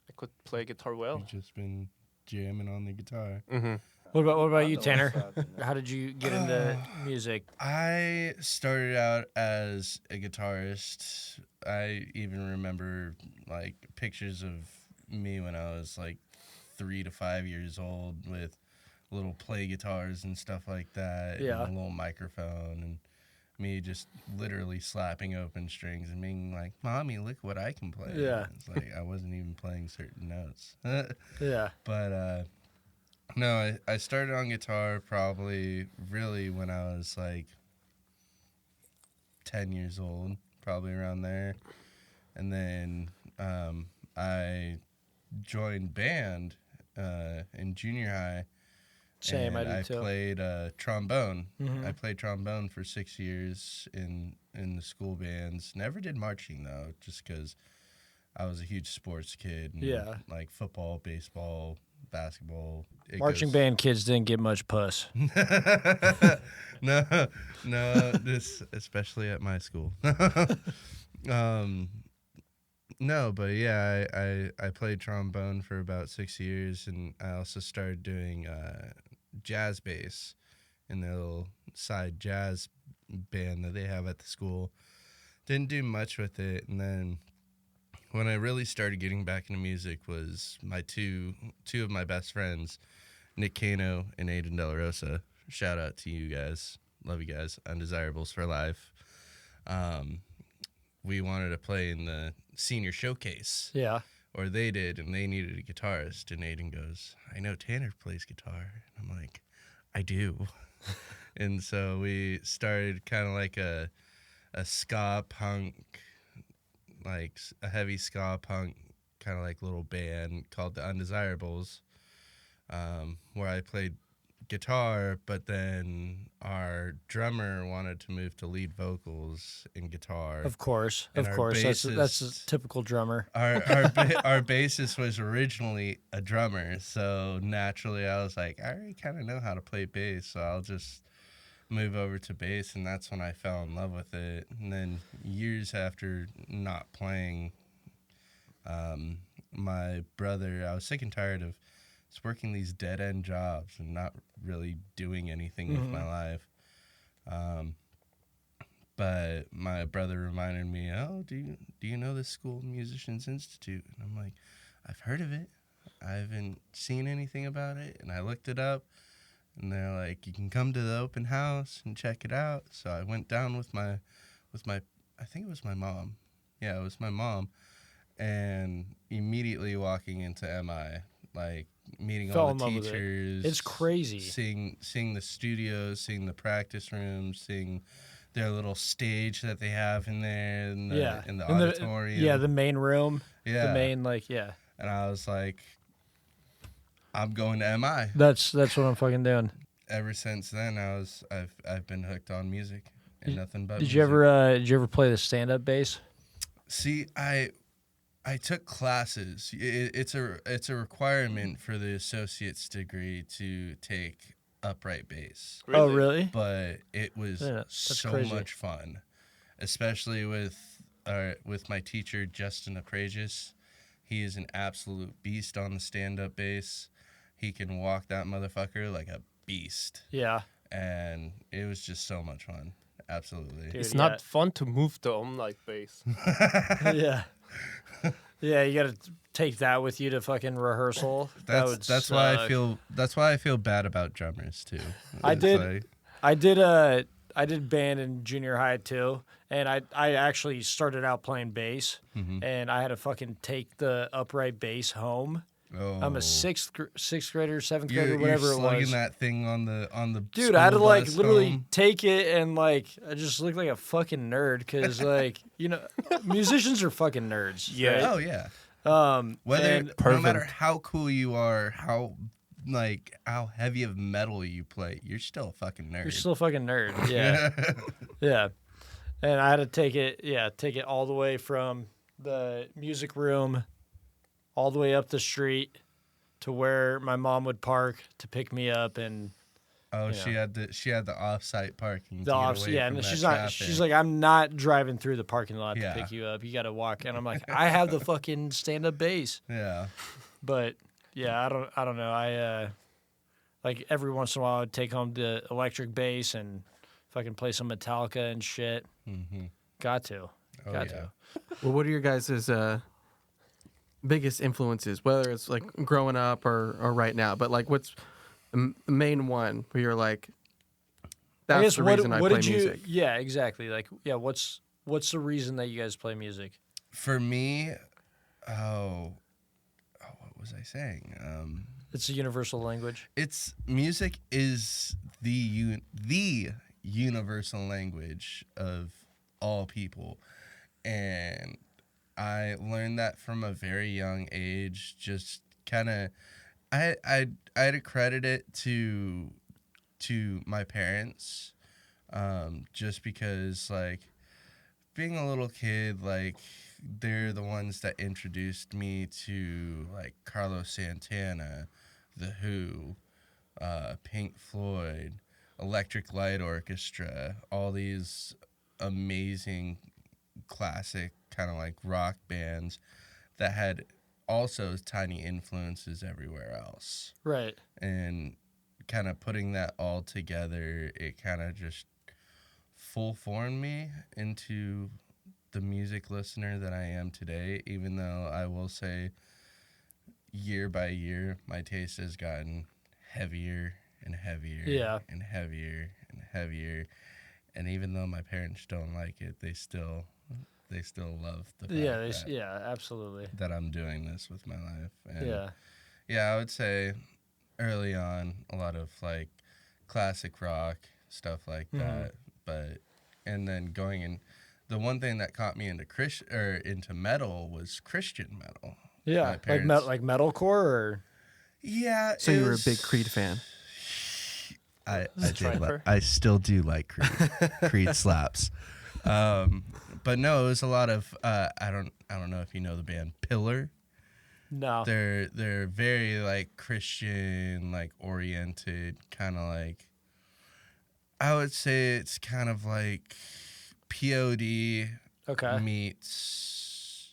I could play guitar well. You've just been jamming on the guitar. Mm-hmm. What about you, know Tanner? what's happening. How did you get into music? I started out as a guitarist. I even remember like pictures of me when I was like 3 to 5 years old with little play guitars and stuff like that. Yeah. And a little microphone, and me just literally slapping open strings and being like, "Mommy, look what I can play." Yeah. It's like I wasn't even playing certain notes. Yeah. But no, I started on guitar probably really when I was like 10 years old, probably around there. And then I joined band in junior high. Same, I and did I too. played trombone. Mhm. I played trombone for 6 years in the school bands. Never did marching though, just because I was a huge sports kid. And, Yeah. like football, baseball, basketball. It Marching goes- band kids didn't get much puss. no, this especially at my school. No, but yeah, I played trombone for about 6 years, and I also started doing jazz bass in their little side jazz band that they have at the school. Didn't do much with it, and then when I really started getting back into music was my two of my best friends, Nick Cano and Aiden De La Rosa. Shout out to you guys. Love you guys. Undesirables for life. We wanted to play in the senior showcase, Yeah. or they did, and they needed a guitarist. And Aiden goes, "I know Tanner plays guitar." And I'm like, "I do." And so we started kind of like a ska punk, like a heavy ska punk kind of like little band called the Undesirables, where I played guitar, but then our drummer wanted to move to lead vocals and guitar. Of course. And Of our course. That's a bassist- typical drummer. Our bassist was originally a drummer, so naturally I was like, I already kind of know how to play bass, so I'll just move over to bass, and that's when I fell in love with it. And then years after not playing, my brother, I was sick and tired of just working these dead-end jobs and not really doing anything with my life. But my brother reminded me, "Oh, do you know this School Musicians Institute?" And I'm like, "I've heard of it. I haven't seen anything about it." And I looked it up, and they're like, "You can come to the open house and check it out." So I went down with my I think it was my mom. Yeah, it was my mom. And immediately walking into MI, like meeting Fell all in the love with it. teachers. It's crazy. Seeing the studios, seeing the practice rooms, seeing their little stage that they have in there, in the, in the auditorium. Yeah, the main room. Yeah. The main, yeah. And I was like, I'm going to MI. That's what I'm fucking doing. Ever since then, I've been hooked on music and nothing but. Did you ever play the stand-up bass? See, I took classes. It's a requirement for the associate's degree to take upright bass. Oh, really? But it was Yeah, that's so crazy. much fun, especially with my teacher Justin Apragius. He is an absolute beast on the stand-up bass. He can walk that motherfucker like a beast, Yeah. and it was just so much fun. Absolutely. Dude, It's yeah. not fun to move the like bass. Yeah. Yeah, you got to take that with you to fucking rehearsal. That's why I feel bad about drummers too. I It's did- like- I did band in junior high too, and I actually started out playing bass, Mm-hmm. and I had to fucking take the upright bass home Oh. I'm a sixth grader, seventh You're, grader, whatever you're it slugging was. that thing on the Dude, I had to school like bus literally home. take it and like I just looked like a fucking nerd because like musicians are fucking nerds. Yeah. right? Oh yeah. Whether And no matter Perfect. how cool you are, how heavy of metal you play, you're still a fucking nerd. you're still a fucking nerd. Yeah, yeah. And I had to take it all the way from the music room, all the way up the street to where my mom would park to pick me up and. Oh, Yeah. she had the off-site parking The to get off, away yeah, from and that she's traffic. like, I'm not driving through the parking lot Yeah. to pick you up. You got to walk, and I'm like, I have the fucking stand-up bass, Yeah. but yeah, I don't know. I like every once in a while I'd take home the electric bass and fucking play some Metallica and shit. Mm-hmm. Got to, Oh got yeah. to. Well, what are your guys' biggest influences, whether it's like growing up or right now? But like, what's the main one where you're like, I that's guess the what reason I what play did you? music? Yeah, exactly. Like, yeah, what's the reason that you guys play music? For me, what was I saying? It's a universal language. It's music is the universal language of all people, and I learned that from a very young age. Just kind of, I'd credit it to my parents, just because like being a little kid, like they're the ones that introduced me to like Carlos Santana, The Who, Pink Floyd, Electric Light Orchestra, all these amazing classic kind of like rock bands that had also tiny influences everywhere else. Right. And kind of putting that all together, it kind of just full formed me into the music listener that I am today, even though I will say year by year my taste has gotten heavier and heavier Yeah. and heavier and heavier. And even though my parents don't like it, they still love the fact Yeah, absolutely. that I'm doing this with my life. And Yeah. I would say early on a lot of like classic rock stuff like that, but and then going in, the one thing that caught me into into metal was Christian metal. Yeah, My like parents- like metalcore or Yeah, So it you were a was- big Creed fan. I still do like Creed. Creed slaps. But no, it was a lot of I don't know if you know the band Pillar. no. They're very like Christian, like oriented, kind of like, I would say it's kind of like POD Okay. meets,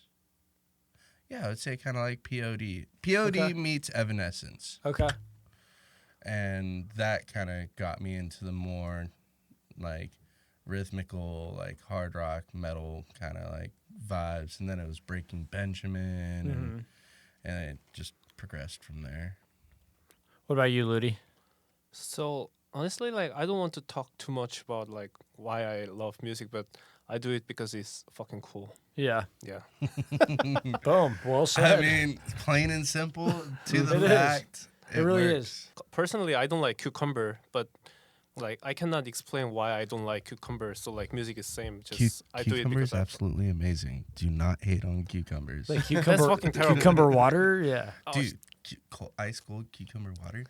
yeah, I would say kind of like POD. POD Okay. meets Evanescence. Okay. And that kind of got me into the more like rhythmical, like hard rock metal kind of like vibes. And then it was Breaking Benjamin, and it just progressed from there. What about you, Loody? So honestly, like I don't want to talk too much about like why I love music, but I do it because it's fucking cool. Yeah. Yeah. Boom. Well said. I mean, plain and simple to the It is. fact. It really works. is. Personally, I don't like cucumber, but like I cannot explain why I don't like cucumber. So like music is same. Just I do it Cucumber because is absolutely amazing. Do not hate on cucumbers. Like cucumber, fucking terrible. cucumber water. Yeah. Dude, ice cold cucumber water?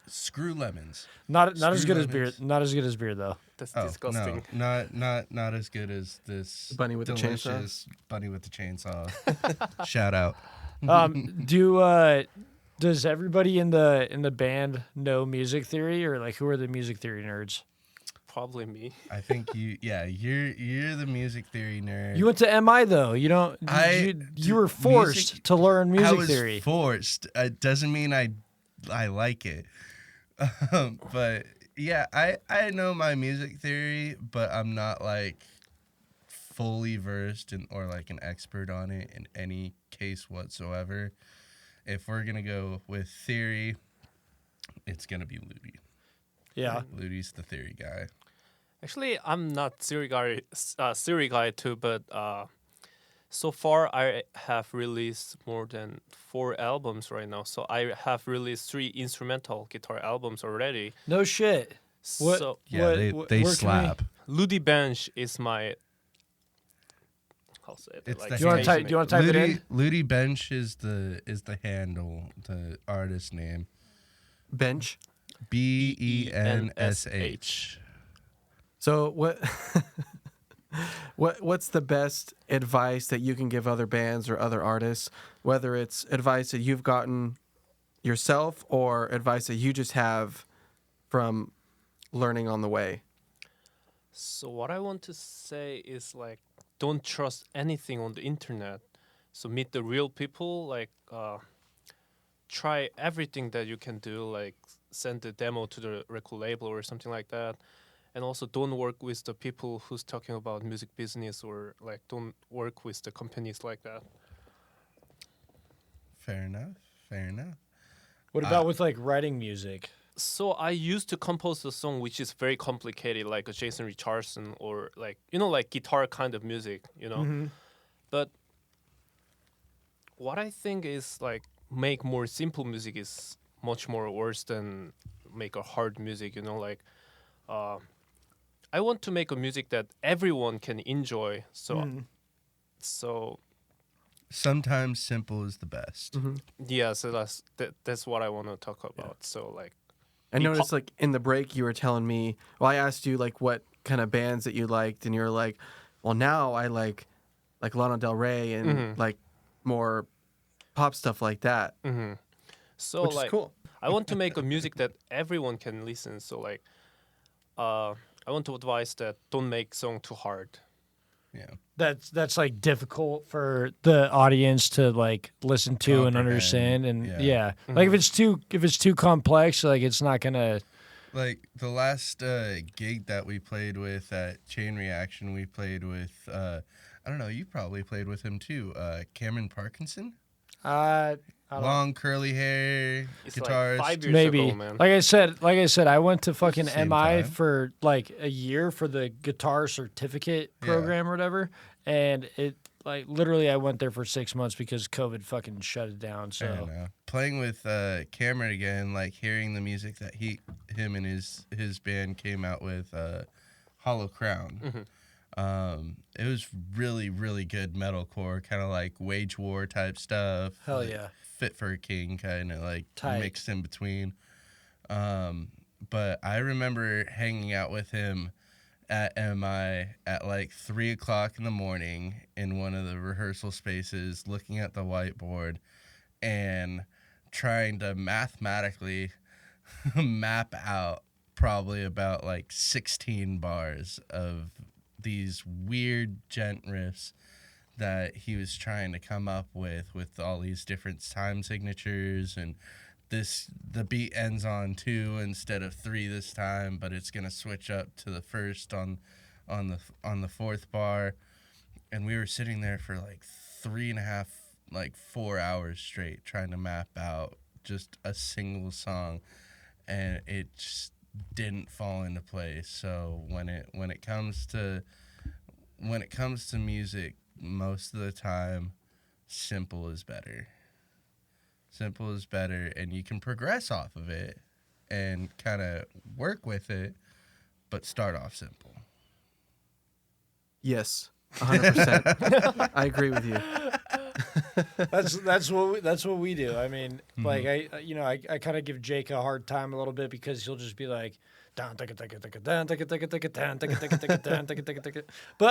Screw lemons. Not as Screw good as beer. lemons. Not as good as beer though. That's Oh, disgusting. no. Not as good as this Bunny with the chainsaw? delicious bunny with the chainsaw. Shout out. Does everybody in the band know music theory, or like who are the music theory nerds? Probably me. I think you're the music theory nerd. You went to MI though. You don't. You were forced to learn music I was theory. forced. It doesn't mean I like it. But yeah, I know my music theory, but I'm not like fully versed or like an expert on it in any case whatsoever. If we're gonna go with theory, it's gonna be Loody. Yeah. Loody's the theory guy. Actually, I'm not Siri guy too, but So far, I have released more than 4 albums right now. So I have released 3 instrumental guitar albums already. No shit. What? So Yeah, they where can we- slap. Loody Bench is my. I'll say it. It's like, the Do you want to hand- type? Do you want to type it in? Ludi Bench is the handle, the artist name. Bench. BENSH. So what? What's the best advice that you can give other bands or other artists? Whether it's advice that you've gotten yourself or advice that you just have from learning on the way. So what I want to say is like, don't trust anything on the internet. So meet the real people. Like, try everything that you can do. Like, send the demo to the record label or something like that. And also, don't work with the people who's talking about music business, or like, don't work with the companies like that. Fair enough. Fair enough. What about with like writing music? So I used to compose a song which is very complicated, like a Jason Richardson or like like guitar kind of music, Mm-hmm. But what I think is like make more simple music is much more worse than make a hard music. Like I want to make a music that everyone can enjoy. So Sometimes simple is the best. yeah, so that's what I want to talk about. So like. I noticed like in the break you were telling me, well, I asked you like what kind of bands that you liked, and you're like, well, now I like Lana Del Rey and like more pop stuff like that. So which like is cool. I want to make a music that everyone can listen. So like I want to advise that don't make song too hard. Yeah. That's like difficult for the audience to like listen to and Comprehend, understand, and yeah. like if it's too complex, like it's not gonna. Like the last gig that we played with at Chain Reaction, we played with I don't know, you probably played with him too. Cameron Parkinson, I don't long curly hair, It's guitarist. like 5 years maybe ago, man. like I said, I went to fucking Same MI time. for like a year for the guitar certificate program or whatever, and it like literally I went there for 6 months because COVID fucking shut it down. I So don't know. Playing with Cameron again, like hearing the music that him and his band came out with, Hollow Crown. It was really, really good metalcore, kind of like Wage War type stuff. hell like yeah. Fit for a King, kind of like Tight. mixed in between. But I remember hanging out with him at MI at like 3 o'clock in the morning in one of the rehearsal spaces, looking at the whiteboard and trying to mathematically map out probably about like 16 bars of these weird gent riffs that he was trying to come up with all these different time signatures, and the beat ends on 2 instead of 3 this time, but it's gonna switch up to the first on the 4th bar. And we were sitting there for like 3.5, like 4 hours straight trying to map out just a single song, and it just didn't fall into place. So when it comes to music, most of the time, simple is better. Simple is better, and you can progress off of it and kind of work with it, but start off simple. Yes, 100%. I agree with you. That's what we do. I mean, like I kind of give Jake a hard time a little bit because he'll just be like, but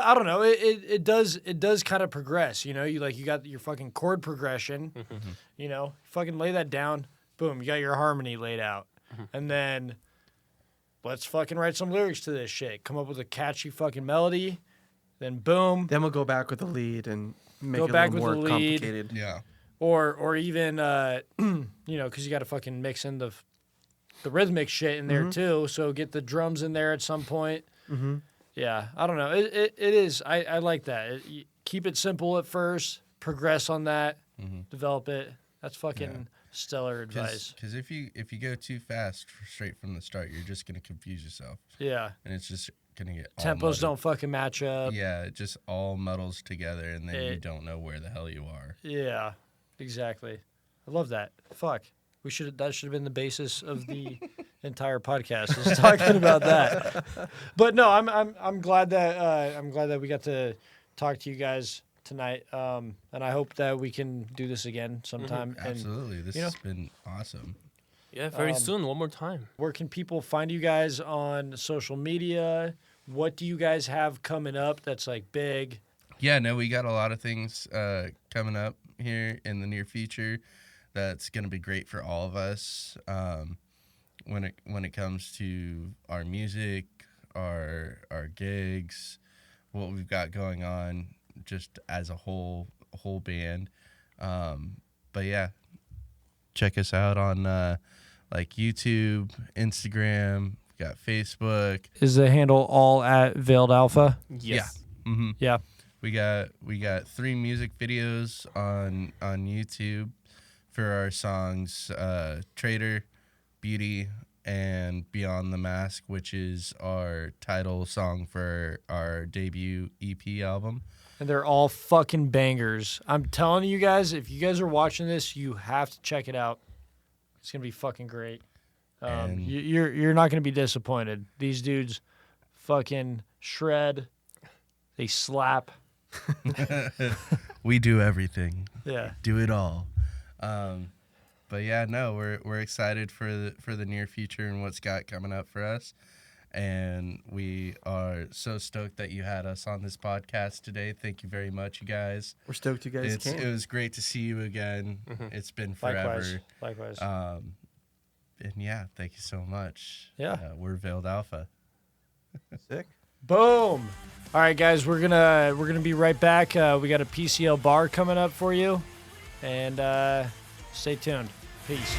I don't know. It does kind of progress. You got your fucking chord progression. Fucking lay that down. Boom, you got your harmony laid out, and then let's fucking write some lyrics to this shit. Come up with a catchy fucking melody. Then boom. Then we'll go back with the lead and make Go it a back little with more the lead. complicated. Yeah. Or even because you got to fucking mix in the rhythmic shit in there too. So get the drums in there at some point. Yeah, I don't know. It is. I like that. You keep it simple at first. Progress on that. Develop it. That's fucking stellar advice. Because if you go too fast straight from the start, you're just gonna confuse yourself, Yeah. and it's just gonna get all Tempos muddled. don't fucking match up. Yeah, it just all muddles together, and then you don't know where the hell you are. Yeah, exactly. I love that. Fuck. That should have been the basis of the entire podcast. Is talking about that. But no, I'm glad that we got to talk to you guys tonight. And I hope that we can do this again sometime. Absolutely, this has been awesome. Yeah, very soon. One more time. Where can people find you guys on social media? What do you guys have coming up that's like big? Yeah, no, we got a lot of things coming up here in the near future. That's gonna be great for all of us. When it comes to our music, our gigs, what we've got going on, just as a whole band. But yeah, check us out on like YouTube, Instagram, we got Facebook. Is the handle all at Veiled Alpha? Yes. Yeah. Mm-hmm. Yeah. We got 3 music videos on YouTube for our songs Traitor, Beauty, and Beyond the Mask, which is our title song for our debut EP album. And they're all fucking bangers. I'm telling you guys, if you guys are watching this, you have to check it out. It's gonna be fucking great. You're not gonna be disappointed. These dudes fucking shred. They slap. We do everything. Yeah. Do it all. But yeah, no, we're excited for the near future and what's got coming up for us. And we are so stoked that you had us on this podcast today. Thank you very much, you guys. We're stoked you guys came. It was great to see you again. It's been forever. Likewise. And yeah, thank you so much. Yeah. We're Veiled Alpha. Sick. Boom. All right, guys, we're gonna be right back. We got a PCL bar coming up for you, and stay tuned. Peace.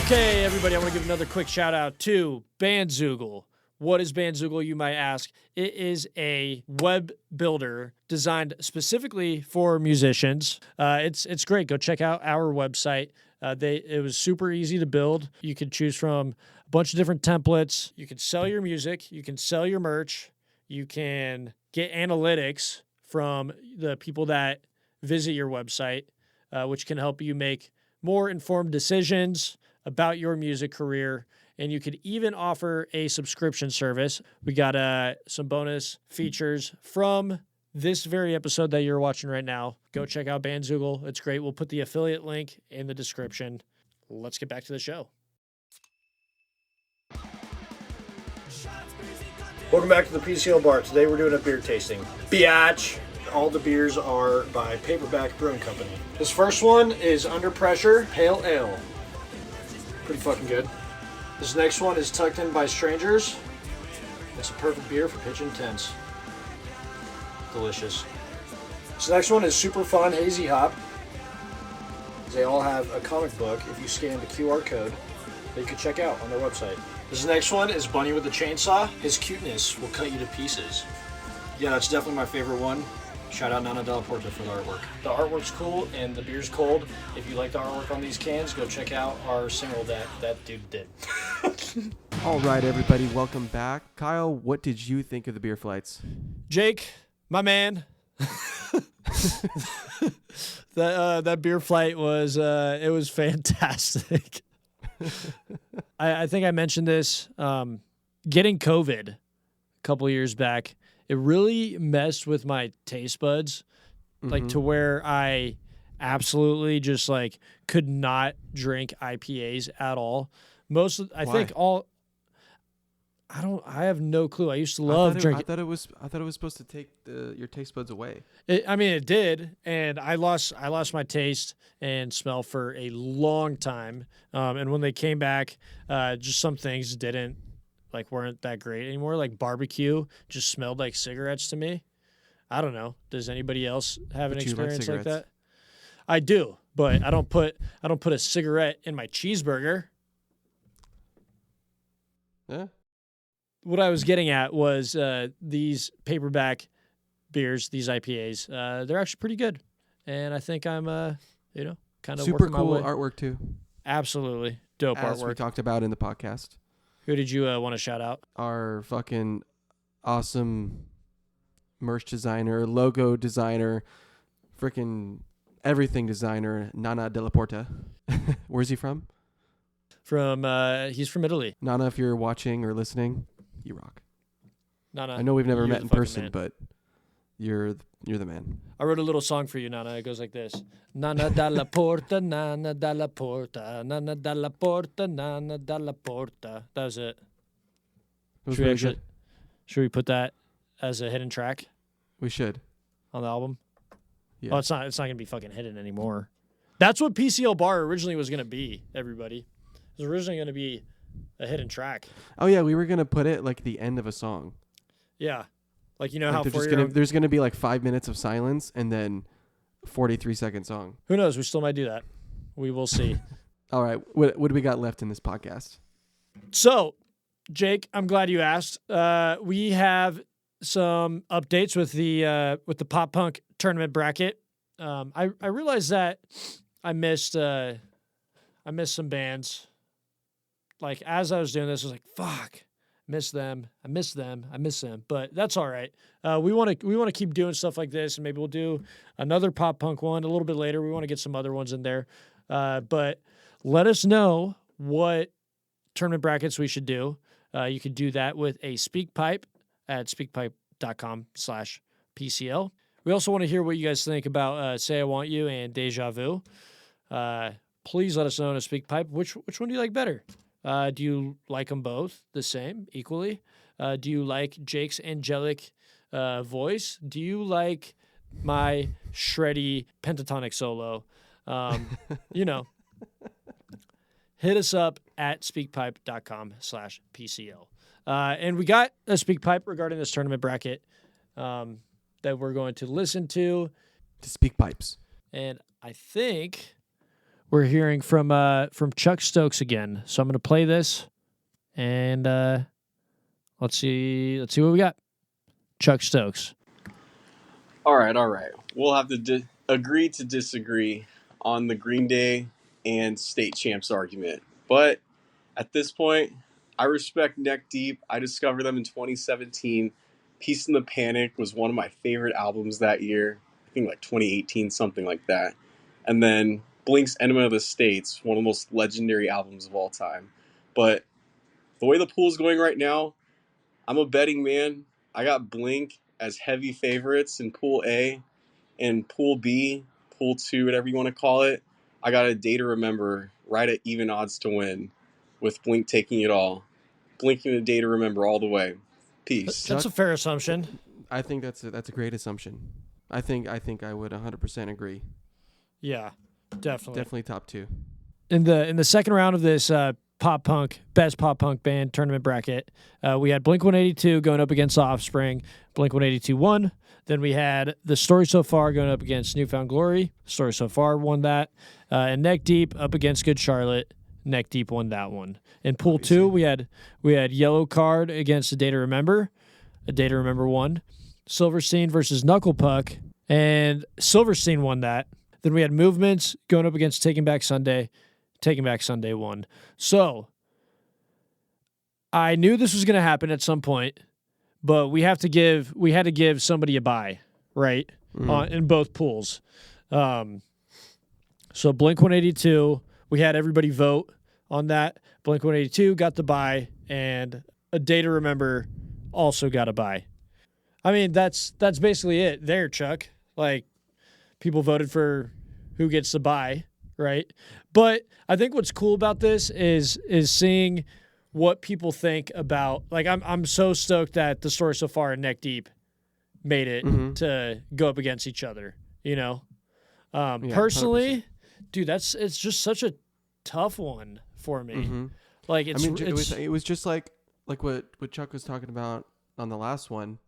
Okay, everybody, I want to give another quick shout out to Bandzoogle. What is Bandzoogle, you might ask? It is a web builder designed specifically for musicians. It's great. Go check out our website. It was super easy to build. You could choose from a bunch of different templates. You can sell your music. You can sell your merch. You can get analytics from the people that visit your website, which can help you make more informed decisions about your music career. And you could even offer a subscription service. We got some bonus features from this very episode that you're watching right now. Go check out Bandzoogle. It's great. We'll put the affiliate link in the description. Let's get back to the show. Welcome back to the PCL Bar. Today we're doing a beer tasting. Biatch! All the beers are by Paperback Brewing Company. This first one is Under Pressure Pale Ale. Pretty fucking good. This next one is Tucked In by Strangers. It's a perfect beer for pitching tents. Delicious. This next one is Super Fun Hazy Hop. They all have a comic book if you scan the QR code that you can check out on their website. This next one is Bunny with the Chainsaw. His cuteness will cut you to pieces. Yeah, that's definitely my favorite one. Shout out Nana Della Porta for the artwork. The artwork's cool and the beer's cold. If you like the artwork on these cans, go check out our single that dude did. All right, everybody, welcome back. Kyle, what did you think of the beer flights? Jake, my man. That beer flight was it was fantastic. I think I mentioned this. Getting COVID a couple years back, it really messed with my taste buds, like to where I absolutely just like could not drink IPAs at all. I have no clue. I used to love drinking. I thought it was supposed to take your taste buds away. It did, and I lost my taste and smell for a long time. And when they came back, just some things weren't that great anymore. Like barbecue just smelled like cigarettes to me. I don't know. Does anybody else have an experience like that? I do, but I don't put a cigarette in my cheeseburger. Yeah. What I was getting at was these Paperback beers, these IPAs. They're actually pretty good, and I think I'm kind of super working cool my way. Artwork too. Absolutely dope As artwork. we talked about in the podcast. Who did you want to shout out? Our fucking awesome merch designer, logo designer, freaking everything designer, Nana Della Porta. Where's he from? He's from Italy. Nana, if you're watching or listening, you rock. Nana, I know we've never you're met the in fucking person, man. but you're the man. I wrote a little song for you, Nana. It goes like this: Nana dalla porta, Nana dalla porta, Nana dalla porta, Nana dalla porta. That was it. It was Should we really actually? good. Should we put that as a hidden track We should. on the album? Yeah. Oh, it's not. It's not gonna be fucking hidden anymore. That's what PCL Bar originally was gonna be. Everybody, it was originally gonna be a hidden track. Oh yeah, we were gonna put it like the end of a song. Yeah, like you know Like how they're for just your gonna, there's gonna be like 5 minutes of silence and then 43-second song. who knows? We still might do that. We will see. All right, what do we got left in this podcast? So, Jake, I'm glad you asked. We have some updates with the pop punk tournament bracket. I realized that I missed some bands. Like as I was doing this, I was like, "Fuck, miss them. I miss them. I miss them." But that's all right. We want to keep doing stuff like this, and maybe we'll do another pop punk one a little bit later. We want to get some other ones in there. But let us know what tournament brackets we should do. You could do that with a SpeakPipe at speakpipe.com/PCL. We also want to hear what you guys think about Say I Want You and Deja Vu. Please let us know in a SpeakPipe. Which one do you like better? Do you like them both the same, equally? Do you like Jake's angelic voice? Do you like my shreddy pentatonic solo? You know. Hit us up at speakpipe.com/PCL. And we got a SpeakPipe regarding this tournament bracket that we're going to listen to. SpeakPipes. And I think we're hearing from Chuck Stokes again. So I'm going to play this, and let's see what we got. Chuck Stokes. All right. We'll have to agree to disagree on the Green Day and state champs argument. But at this point, I respect Neck Deep. I discovered them in 2017. Peace in the Panic was one of my favorite albums that year. I think like 2018, something like that. And then Blink's Enema of the States, one of the most legendary albums of all time. But the way the pool's going right now, I'm a betting man. I got Blink as heavy favorites in Pool A. And Pool B, Pool 2, whatever you want to call it, I got a Day to Remember right at even odds to win, with Blink taking it all. Blink and a Day to Remember all the way. Peace. That's a fair assumption. I think that's a great assumption. I think I would 100% agree. Yeah, definitely. Definitely top two. In the second round of this pop punk best pop punk band tournament bracket, we had Blink-182 going up against Offspring. Blink-182 won. Then we had The Story So Far going up against Newfound Glory. Story So Far won that. And Neck Deep up against Good Charlotte. Neck Deep won that one. In Pool 2, we had Yellow Card against A Day to Remember. A Day to Remember won. Silverstein versus Knuckle Puck, and Silverstein won that. Then we had Movements going up against Taking Back Sunday. Taking Back Sunday won. So I knew this was going to happen at some point, but we had to give somebody a bye, right? In both pools. So Blink-182, we had everybody vote on that. Blink-182 got the bye, and A Day to Remember also got a bye. I mean, that's basically it there, Chuck. Like, people voted for who gets the bye, right? But I think what's cool about this is seeing what people think about. Like, I'm so stoked that The Story So Far and Neck Deep made it to go up against each other. You know, personally, 100%. Dude, it's just such a tough one for me. Like, it was just like what Chuck was talking about on the last one.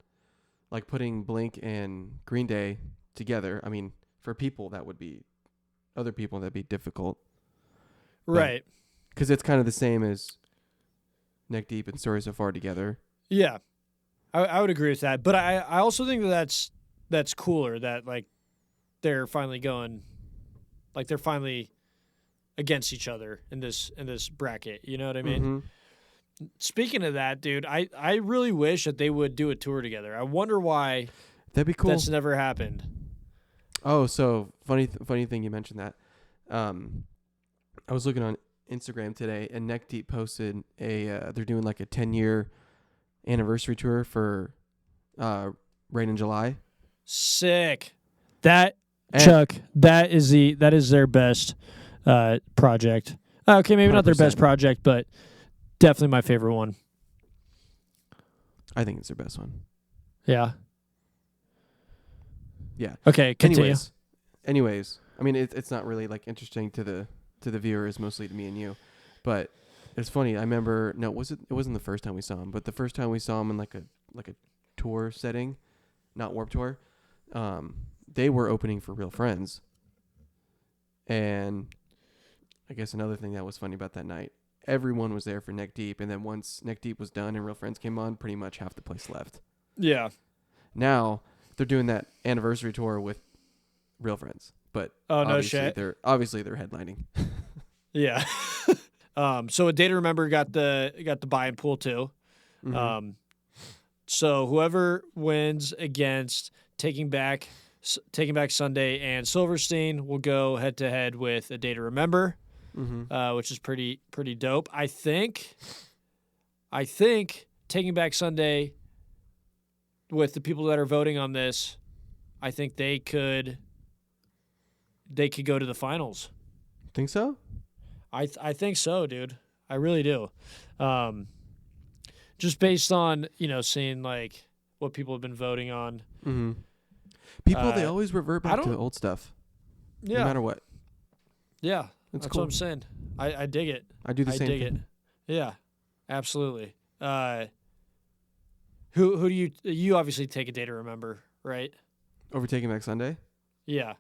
Like putting Blink and Green Day together. I mean, for other people that'd be difficult. Right. Because it's kind of the same as Neck Deep and Story So Far together. Yeah. I would agree with that. But I also think that's cooler that, like, they're finally going, like, they're finally against each other in this bracket. You know what I mean? Speaking of that, dude, I really wish that they would do a tour together. I wonder why That'd be cool. that's never happened. Oh, so funny thing you mentioned that. I was looking on Instagram today, and Neck Deep posted they're doing like a 10-year anniversary tour for Rain in July. Sick. That And- Chuck, that is their best project. Okay, maybe not their best 100%. project, but definitely my favorite one. I think it's their best one. Yeah. Yeah. Okay, continue. Anyways, I mean it's not really like interesting to the viewers, mostly to me and you, but it's funny. I remember it wasn't the first time we saw him, but the first time we saw him in like a tour setting, not Warped Tour, they were opening for Real Friends. And I guess another thing that was funny about that night, everyone was there for Neck Deep, and then once Neck Deep was done and Real Friends came on, pretty much half the place left. Yeah. Now they're doing that anniversary tour with Real Friends, but Oh, no obviously shit. they're headlining. Yeah. So a Day to Remember got the buy and pool too. Mhm. So whoever wins against Taking Back Sunday and Silverstein will go head to head with A Day to Remember, which is pretty dope. I think Taking Back Sunday, with the people that are voting on this, I think they could go to the finals. Think so? I think so, dude. I really do. Just based on, seeing like what people have been voting on. Mm-hmm. People, they always revert back to the old stuff. Yeah. No matter what. Yeah. It's That's cool. what I'm saying. I dig it. I do the I same dig thing. it. Yeah. Absolutely. Who do you obviously take A Day to Remember, right? Overtaking Back Sunday? Yeah.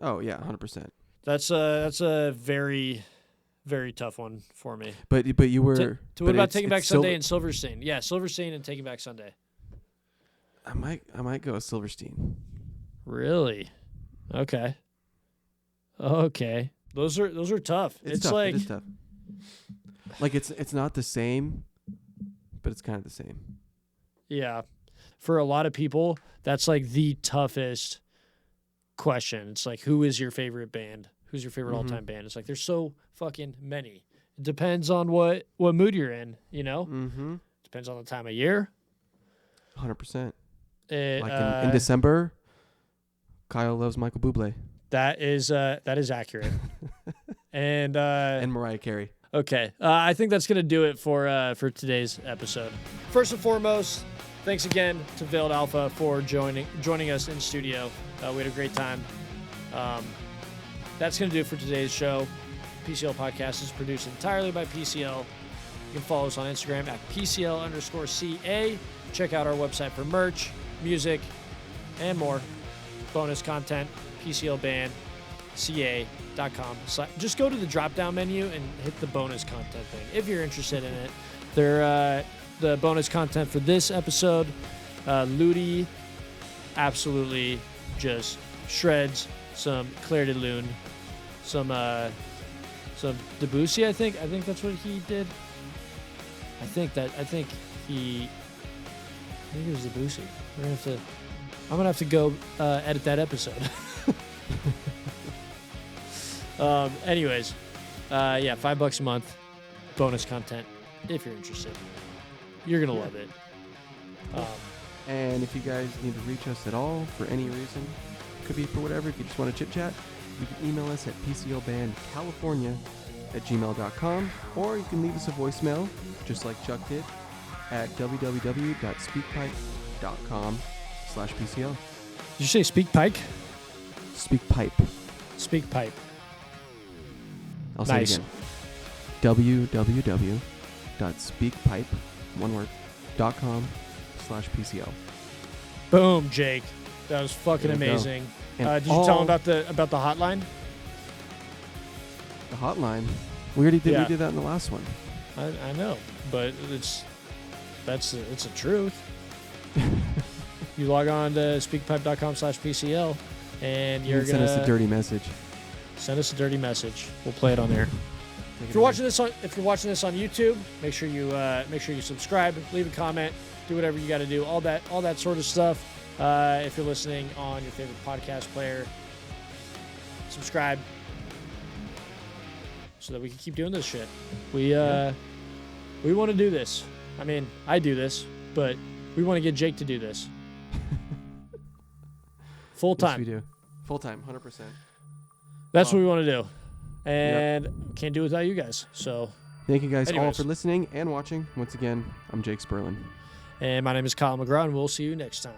Oh, yeah, 100%. That's a very, very tough one for me. But you were... What but about it's- Taking Back it's Sunday and Silverstein? Yeah, Silverstein and Taking Back Sunday. I might go with Silverstein. Really? Okay. Okay. Those are tough. It's tough. like It is tough. Like it's not the same, but it's kind of the same. yeah. For a lot of people, that's like the toughest question. It's like, who is your favorite band? Who's your favorite all-time band? It's like there's so fucking many. It depends on what mood you're in, Mm-hmm. Depends on the time of year. 100%. It, Like in December, Kyle loves Michael Bublé that is accurate. And Mariah Carey. okay, I think that's gonna do it for today's episode. First and foremost, thanks again to Veiled Alpha for joining us in studio. We had a great time. That's gonna do it for today's show. PCL Podcast is produced entirely by PCL. You can follow us on Instagram at PCL_CA. Check out our website for merch, music, and more. Bonus content, PCLBandCA.com. Just go to the drop-down menu and hit the bonus content thing if you're interested in it. They're the bonus content for this episode. Loody absolutely just shreds some Claire de Lune, some Debussy. I think that's what he did. I think it was Debussy. I'm gonna have to go edit that episode. Anyways, yeah, $5 a month, bonus content. If you're interested, you're gonna love it. And if you guys need to reach us at all for any reason, could be for whatever, if you just want to chit chat, you can email us at PCLBandCalifornia@gmail.com, or you can leave us a voicemail, just like Chuck did, at www.speakpipe.com/PCL. Did you say Speak Pike? Speakpipe. Speak Pipe. I'll say Nice. it again. www.speakpipe.com/PCL. Boom, Jake. That was fucking There you go. amazing. And Did you tell him about the hotline? The hotline. We already did. Yeah. We did that in the last one. I know, but it's the truth. You log on to speakpipe.com/PCL and You you're can send gonna us a dirty message. send us a dirty message. We'll play it on there. If you're watching this on YouTube, make sure you subscribe, leave a comment, do whatever you got to do, all that sort of stuff. If you're listening on your favorite podcast player, subscribe so that we can keep doing this shit. We want to do this. I mean, I do this, but we want to get Jake to do this full time. Yes, we do. Full time, 100%. That's what we want to do, and can't do it without you guys. So, thank you guys all anyways. for listening and watching. Once again, I'm Jake Sperlin. And my name is Kyle McGraw, and we'll see you next time.